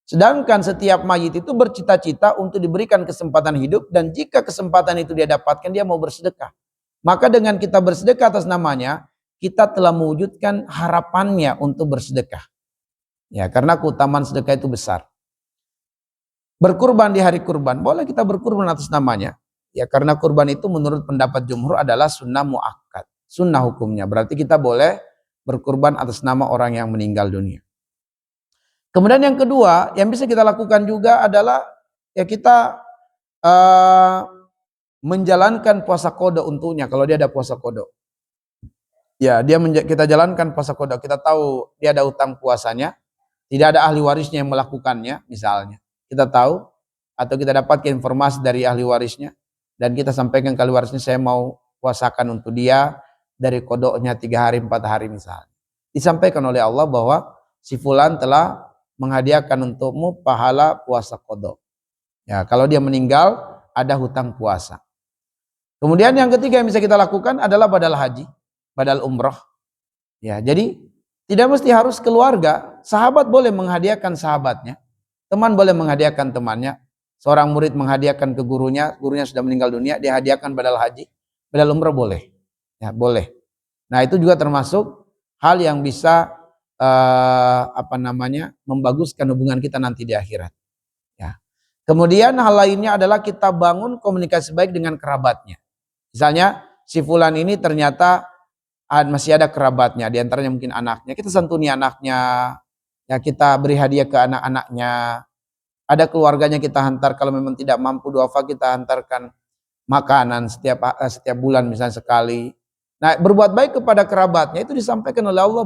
Sedangkan setiap mayit itu bercita-cita untuk diberikan kesempatan hidup, dan jika kesempatan itu dia dapatkan, dia mau bersedekah. Maka dengan kita bersedekah atas namanya, kita telah mewujudkan harapannya untuk bersedekah. Ya, karena keutamaan sedekah itu besar. Berkurban di hari kurban, boleh kita berkurban atas namanya. Ya, karena kurban itu menurut pendapat jumhur adalah sunnah muakkad, sunnah hukumnya. Berarti kita boleh berkurban atas nama orang yang meninggal dunia. Kemudian yang kedua yang bisa kita lakukan juga adalah ya kita menjalankan puasa qada untuknya kalau dia ada puasa qada. Ya, kita jalankan puasa qada. Kita tahu dia ada utang puasanya, tidak ada ahli warisnya yang melakukannya misalnya. Kita tahu atau kita dapatkan informasi dari ahli warisnya dan kita sampaikan ke ahli warisnya, saya mau puasakan untuk dia dari qadanya 3 hari 4 hari misalnya. Disampaikan oleh Allah bahwa si fulan telah menghadiahkan untukmu pahala puasa qada. Ya, kalau dia meninggal ada hutang puasa. Kemudian yang ketiga yang bisa kita lakukan adalah badal haji, badal umroh. Ya, jadi tidak mesti harus keluarga, sahabat boleh menghadiahkan sahabatnya, teman boleh menghadiahkan temannya, seorang murid menghadiahkan ke gurunya, gurunya sudah meninggal dunia, dia hadiahkan badal haji, badal umroh boleh. Ya, boleh. Nah, itu juga termasuk hal yang bisa membaguskan hubungan kita nanti di akhirat. Ya. Kemudian hal lainnya adalah kita bangun komunikasi baik dengan kerabatnya. Misalnya si fulan ini ternyata masih ada kerabatnya, diantaranya mungkin anaknya, kita santuni anaknya, ya kita beri hadiah ke anak-anaknya. Ada keluarganya kita hantar, kalau memang tidak mampu duafa kita hantarkan makanan setiap bulan misalnya sekali. Nah, berbuat baik kepada kerabatnya itu disampaikan oleh Allah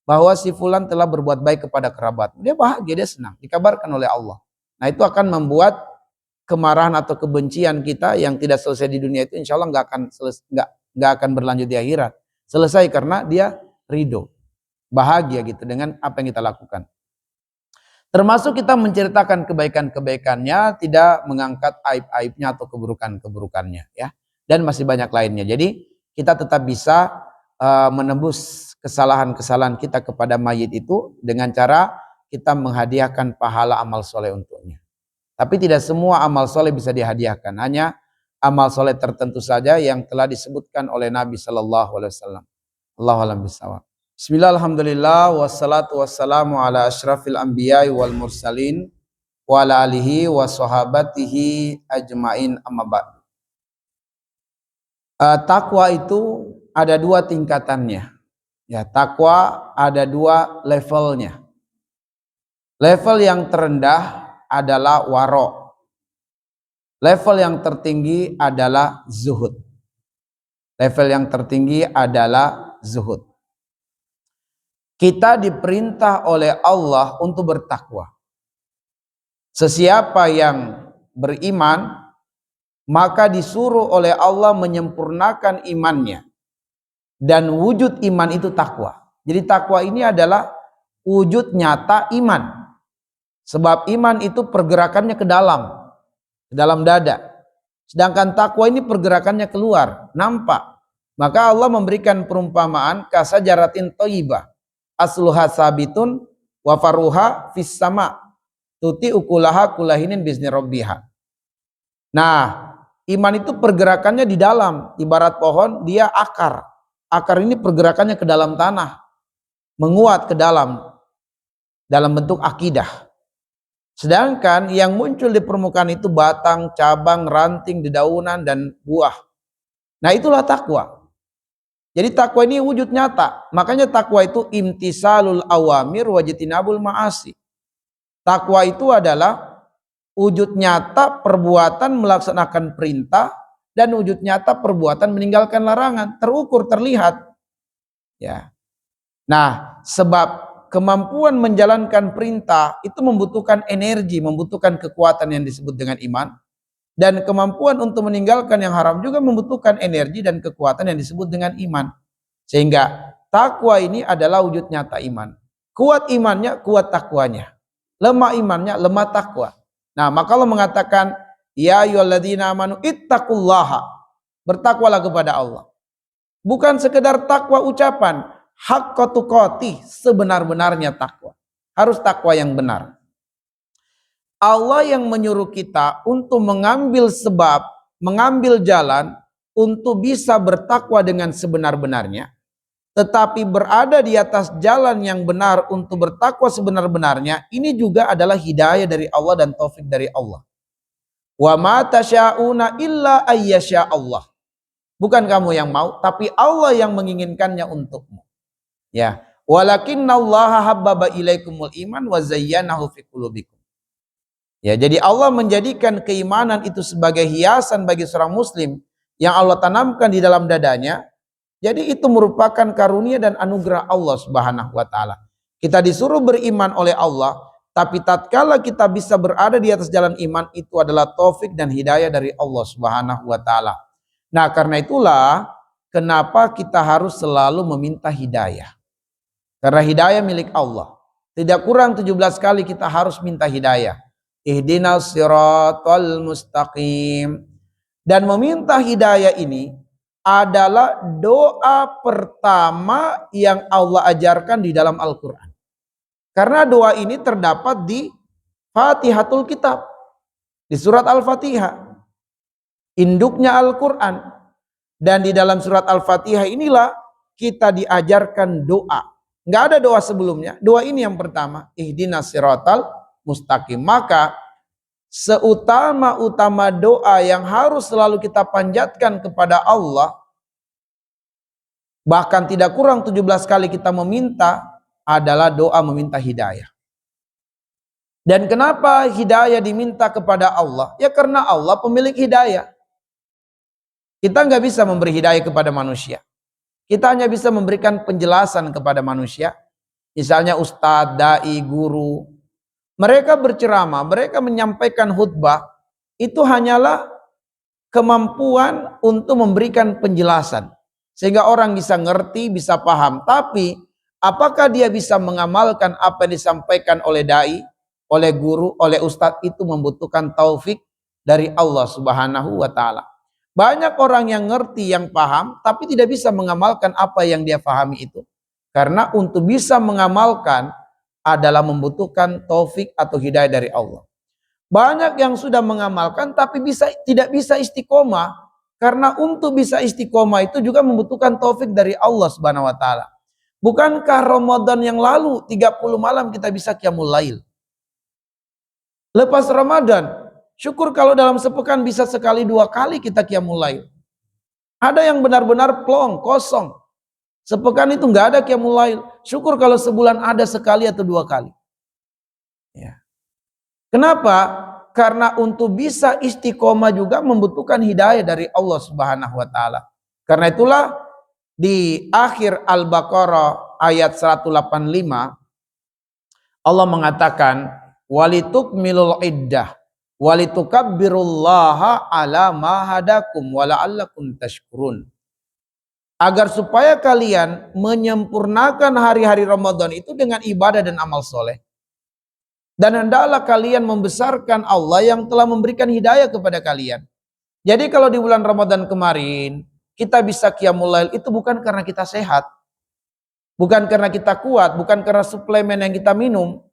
bahwa si fulan telah berbuat baik kepada kerabat. Dia bahagia, dia senang, dikabarkan oleh Allah. Nah, itu akan membuat kemarahan atau kebencian kita yang tidak selesai di dunia itu insya Allah nggak akan berlanjut di akhirat. Selesai karena dia ridho, bahagia gitu dengan apa yang kita lakukan. Termasuk kita menceritakan kebaikan-kebaikannya, tidak mengangkat aib-aibnya atau keburukan-keburukannya, ya. Dan masih banyak lainnya. Jadi kita tetap bisa menembus kesalahan-kesalahan kita kepada mayit itu dengan cara kita menghadiahkan pahala amal soleh untuknya. Tapi tidak semua amal soleh bisa dihadiahkan, hanya amal soleh tertentu saja yang telah disebutkan oleh Nabi Sallallahu Alaihi Wasallam. Allahu a'lam bishawab. Bismillah, alhamdulillah, wassalatu wassalamu ala asyrafil anbiya'i wal mursalin wa ala alihi wa sahabatihi ajmain amma ba'du. Takwa itu ada 2 tingkatannya. Ya, takwa ada 2 levelnya. Level yang terendah adalah waro. Level yang tertinggi adalah zuhud. Level yang tertinggi adalah zuhud. Kita diperintah oleh Allah untuk bertakwa. Sesiapa yang beriman, maka disuruh oleh Allah menyempurnakan imannya. Dan wujud iman itu takwa. Jadi takwa ini adalah wujud nyata iman. Sebab iman itu pergerakannya ke dalam dada. Sedangkan takwa ini pergerakannya keluar, nampak. Maka Allah memberikan perumpamaan kasajaratin thayyibah, asluha sabitun wa faruha fis sama, tuti ukulaha kulahinin bizni rabbiha. Nah, iman itu pergerakannya di dalam, ibarat pohon dia akar. Akar ini pergerakannya ke dalam tanah, menguat ke dalam bentuk akidah. Sedangkan yang muncul di permukaan itu batang, cabang, ranting, dedaunan, dan buah. Nah, itulah takwa. Jadi takwa ini wujud nyata. Makanya takwa itu imtisalul awamir wajtinabul ma'asi. Takwa itu adalah wujud nyata perbuatan melaksanakan perintah dan wujud nyata perbuatan meninggalkan larangan, terukur, terlihat. Ya. Nah, sebab kemampuan menjalankan perintah itu membutuhkan energi, membutuhkan kekuatan yang disebut dengan iman. Dan kemampuan untuk meninggalkan yang haram juga membutuhkan energi dan kekuatan yang disebut dengan iman. Sehingga takwa ini adalah wujud nyata iman. Kuat imannya, kuat takwanya. Lemah imannya, lemah takwa. Nah, maka Allah mengatakan, ya ayyuhalladzina amanu ittaqullaha. Bertakwalah kepada Allah. Bukan sekedar takwa ucapan, haqqa tuqatih, sebenar-benarnya takwa. Harus takwa yang benar. Allah yang menyuruh kita untuk mengambil sebab, mengambil jalan untuk bisa bertakwa dengan sebenar-benarnya, tetapi berada di atas jalan yang benar untuk bertakwa sebenar-benarnya, ini juga adalah hidayah dari Allah dan taufik dari Allah. Wa ma tasyauna illa ayyasha Allah. Bukan kamu yang mau, tapi Allah yang menginginkannya untukmu. Ya, walakinnallaha habbaba ilaikumul iman wa zayyanahu fi qulubikum. Ya, jadi Allah menjadikan keimanan itu sebagai hiasan bagi seorang muslim yang Allah tanamkan di dalam dadanya. Jadi itu merupakan karunia dan anugerah Allah Subhanahu wa taala. Kita disuruh beriman oleh Allah, tapi tatkala kita bisa berada di atas jalan iman, itu adalah taufik dan hidayah dari Allah Subhanahu wa taala. Nah, karena itulah kenapa kita harus selalu meminta hidayah. Karena hidayah milik Allah. Tidak kurang 17 kali kita harus minta hidayah. Ihdinas siratal mustaqim. Dan meminta hidayah ini adalah doa pertama yang Allah ajarkan di dalam Al-Quran. Karena doa ini terdapat di Fatihatul Kitab, di surat Al-Fatihah, induknya Al-Quran. Dan di dalam surat Al-Fatihah inilah kita diajarkan doa. Nggak ada doa sebelumnya, doa ini yang pertama, ihdinas siratal mustaqim. Maka seutama-utama doa yang harus selalu kita panjatkan kepada Allah, bahkan tidak kurang 17 kali kita meminta, adalah doa meminta hidayah. Dan kenapa hidayah diminta kepada Allah? Ya karena Allah pemilik hidayah. Kita nggak bisa memberi hidayah kepada manusia. Kita hanya bisa memberikan penjelasan kepada manusia. Misalnya ustadz, dai, guru. Mereka berceramah, mereka menyampaikan khutbah. Itu hanyalah kemampuan untuk memberikan penjelasan. Sehingga orang bisa ngerti, bisa paham. Tapi apakah dia bisa mengamalkan apa yang disampaikan oleh dai, oleh guru, oleh ustadz, itu membutuhkan taufik dari Allah Subhanahu wa taala. Banyak orang yang ngerti, yang paham, tapi tidak bisa mengamalkan apa yang dia pahami itu. Karena untuk bisa mengamalkan adalah membutuhkan taufik atau hidayah dari Allah. Banyak yang sudah mengamalkan tapi tidak bisa istiqomah. Karena untuk bisa istiqomah itu juga membutuhkan taufik dari Allah Subhanahu wa taala. Bukankah Ramadan yang lalu 30 malam kita bisa qiyamul lail? Lepas Ramadan, syukur kalau dalam sepekan bisa sekali 2 kali kita qiyamul lail. Ada yang benar-benar plong, kosong. Sepekan itu nggak ada qiyamul lail. Syukur kalau sebulan ada sekali atau 2 kali. Ya. Kenapa? Karena untuk bisa istiqomah juga membutuhkan hidayah dari Allah Subhanahu wa taala. Karena itulah di akhir Al-Baqarah ayat 185 Allah mengatakan walitukmilul iddah walitukabbirullaha ala ma hadakum wala'allakum tashkurun. Agar supaya kalian menyempurnakan hari-hari Ramadan itu dengan ibadah dan amal soleh. Dan hendaklah kalian membesarkan Allah yang telah memberikan hidayah kepada kalian. Jadi kalau di bulan Ramadan kemarin kita bisa qiyamul lail itu bukan karena kita sehat. Bukan karena kita kuat, bukan karena suplemen yang kita minum.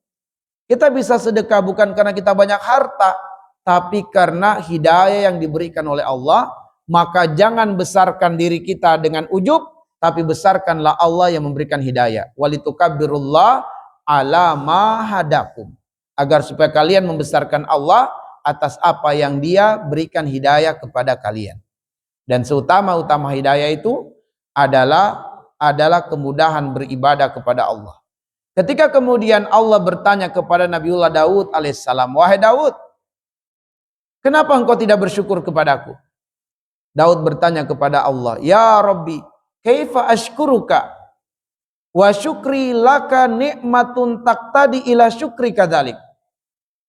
Kita bisa sedekah bukan karena kita banyak harta, tapi karena hidayah yang diberikan oleh Allah. Maka jangan besarkan diri kita dengan ujub, tapi besarkanlah Allah yang memberikan hidayah. Walitukabbirullah ala ma hadakum. Agar supaya kalian membesarkan Allah atas apa yang Dia berikan hidayah kepada kalian. Dan seutama-utama hidayah itu adalah kemudahan beribadah kepada Allah. Ketika kemudian Allah bertanya kepada Nabiullah Daud alaihissalam, wahai Daud, kenapa engkau tidak bersyukur kepadaku? Daud bertanya kepada Allah, ya Rabbi, kaifa ashkuruka wa syukri laka ni'matun taqtadi ila syukri kadzalik.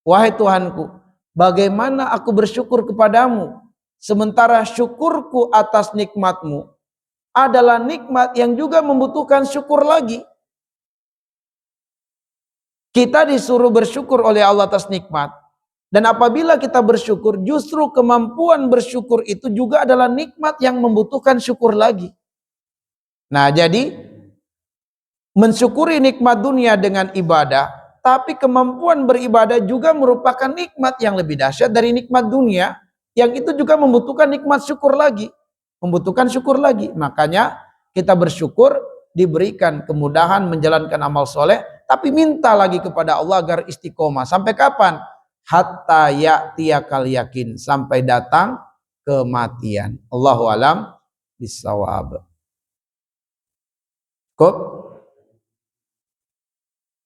Wahai Tuhanku, bagaimana aku bersyukur kepadamu sementara syukurku atas nikmatmu adalah nikmat yang juga membutuhkan syukur lagi. Kita disuruh bersyukur oleh Allah atas nikmat. Dan apabila kita bersyukur, justru kemampuan bersyukur itu juga adalah nikmat yang membutuhkan syukur lagi. Nah, jadi mensyukuri nikmat dunia dengan ibadah, tapi kemampuan beribadah juga merupakan nikmat yang lebih dahsyat dari nikmat dunia, yang itu juga membutuhkan nikmat syukur lagi. membutuhkan syukur lagi. Makanya kita bersyukur diberikan kemudahan menjalankan amal soleh, tapi minta lagi kepada Allah agar istiqomah. Sampai kapan? Hatta ya'tiyakal yakin, sampai datang kematian. Allahu alam bisawab. Cukup?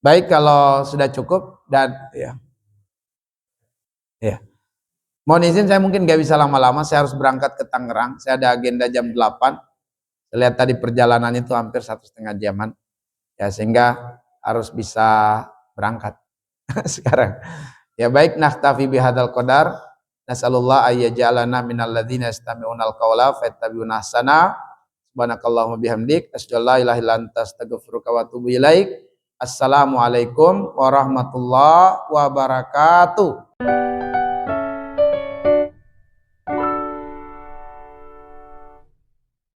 Baik, kalau sudah cukup dan ya. Mohon izin, saya mungkin gak bisa lama-lama, saya harus berangkat ke Tangerang. Saya ada agenda jam 8. Saya lihat tadi perjalanan itu hampir 1,5 jaman. Ya, sehingga harus bisa berangkat sekarang. Ya baik, naktafi bihadzal qadar. Nasallallahu ayyaj'alana minal ladzina yastami'unal qawla fayattabi'una ahsana. Subhanakallahumma bihamdik asyhadu an la ilaha illa anta astaghfiruka wa atubu ilaik. Assalamualaikum warahmatullahi wabarakatuh.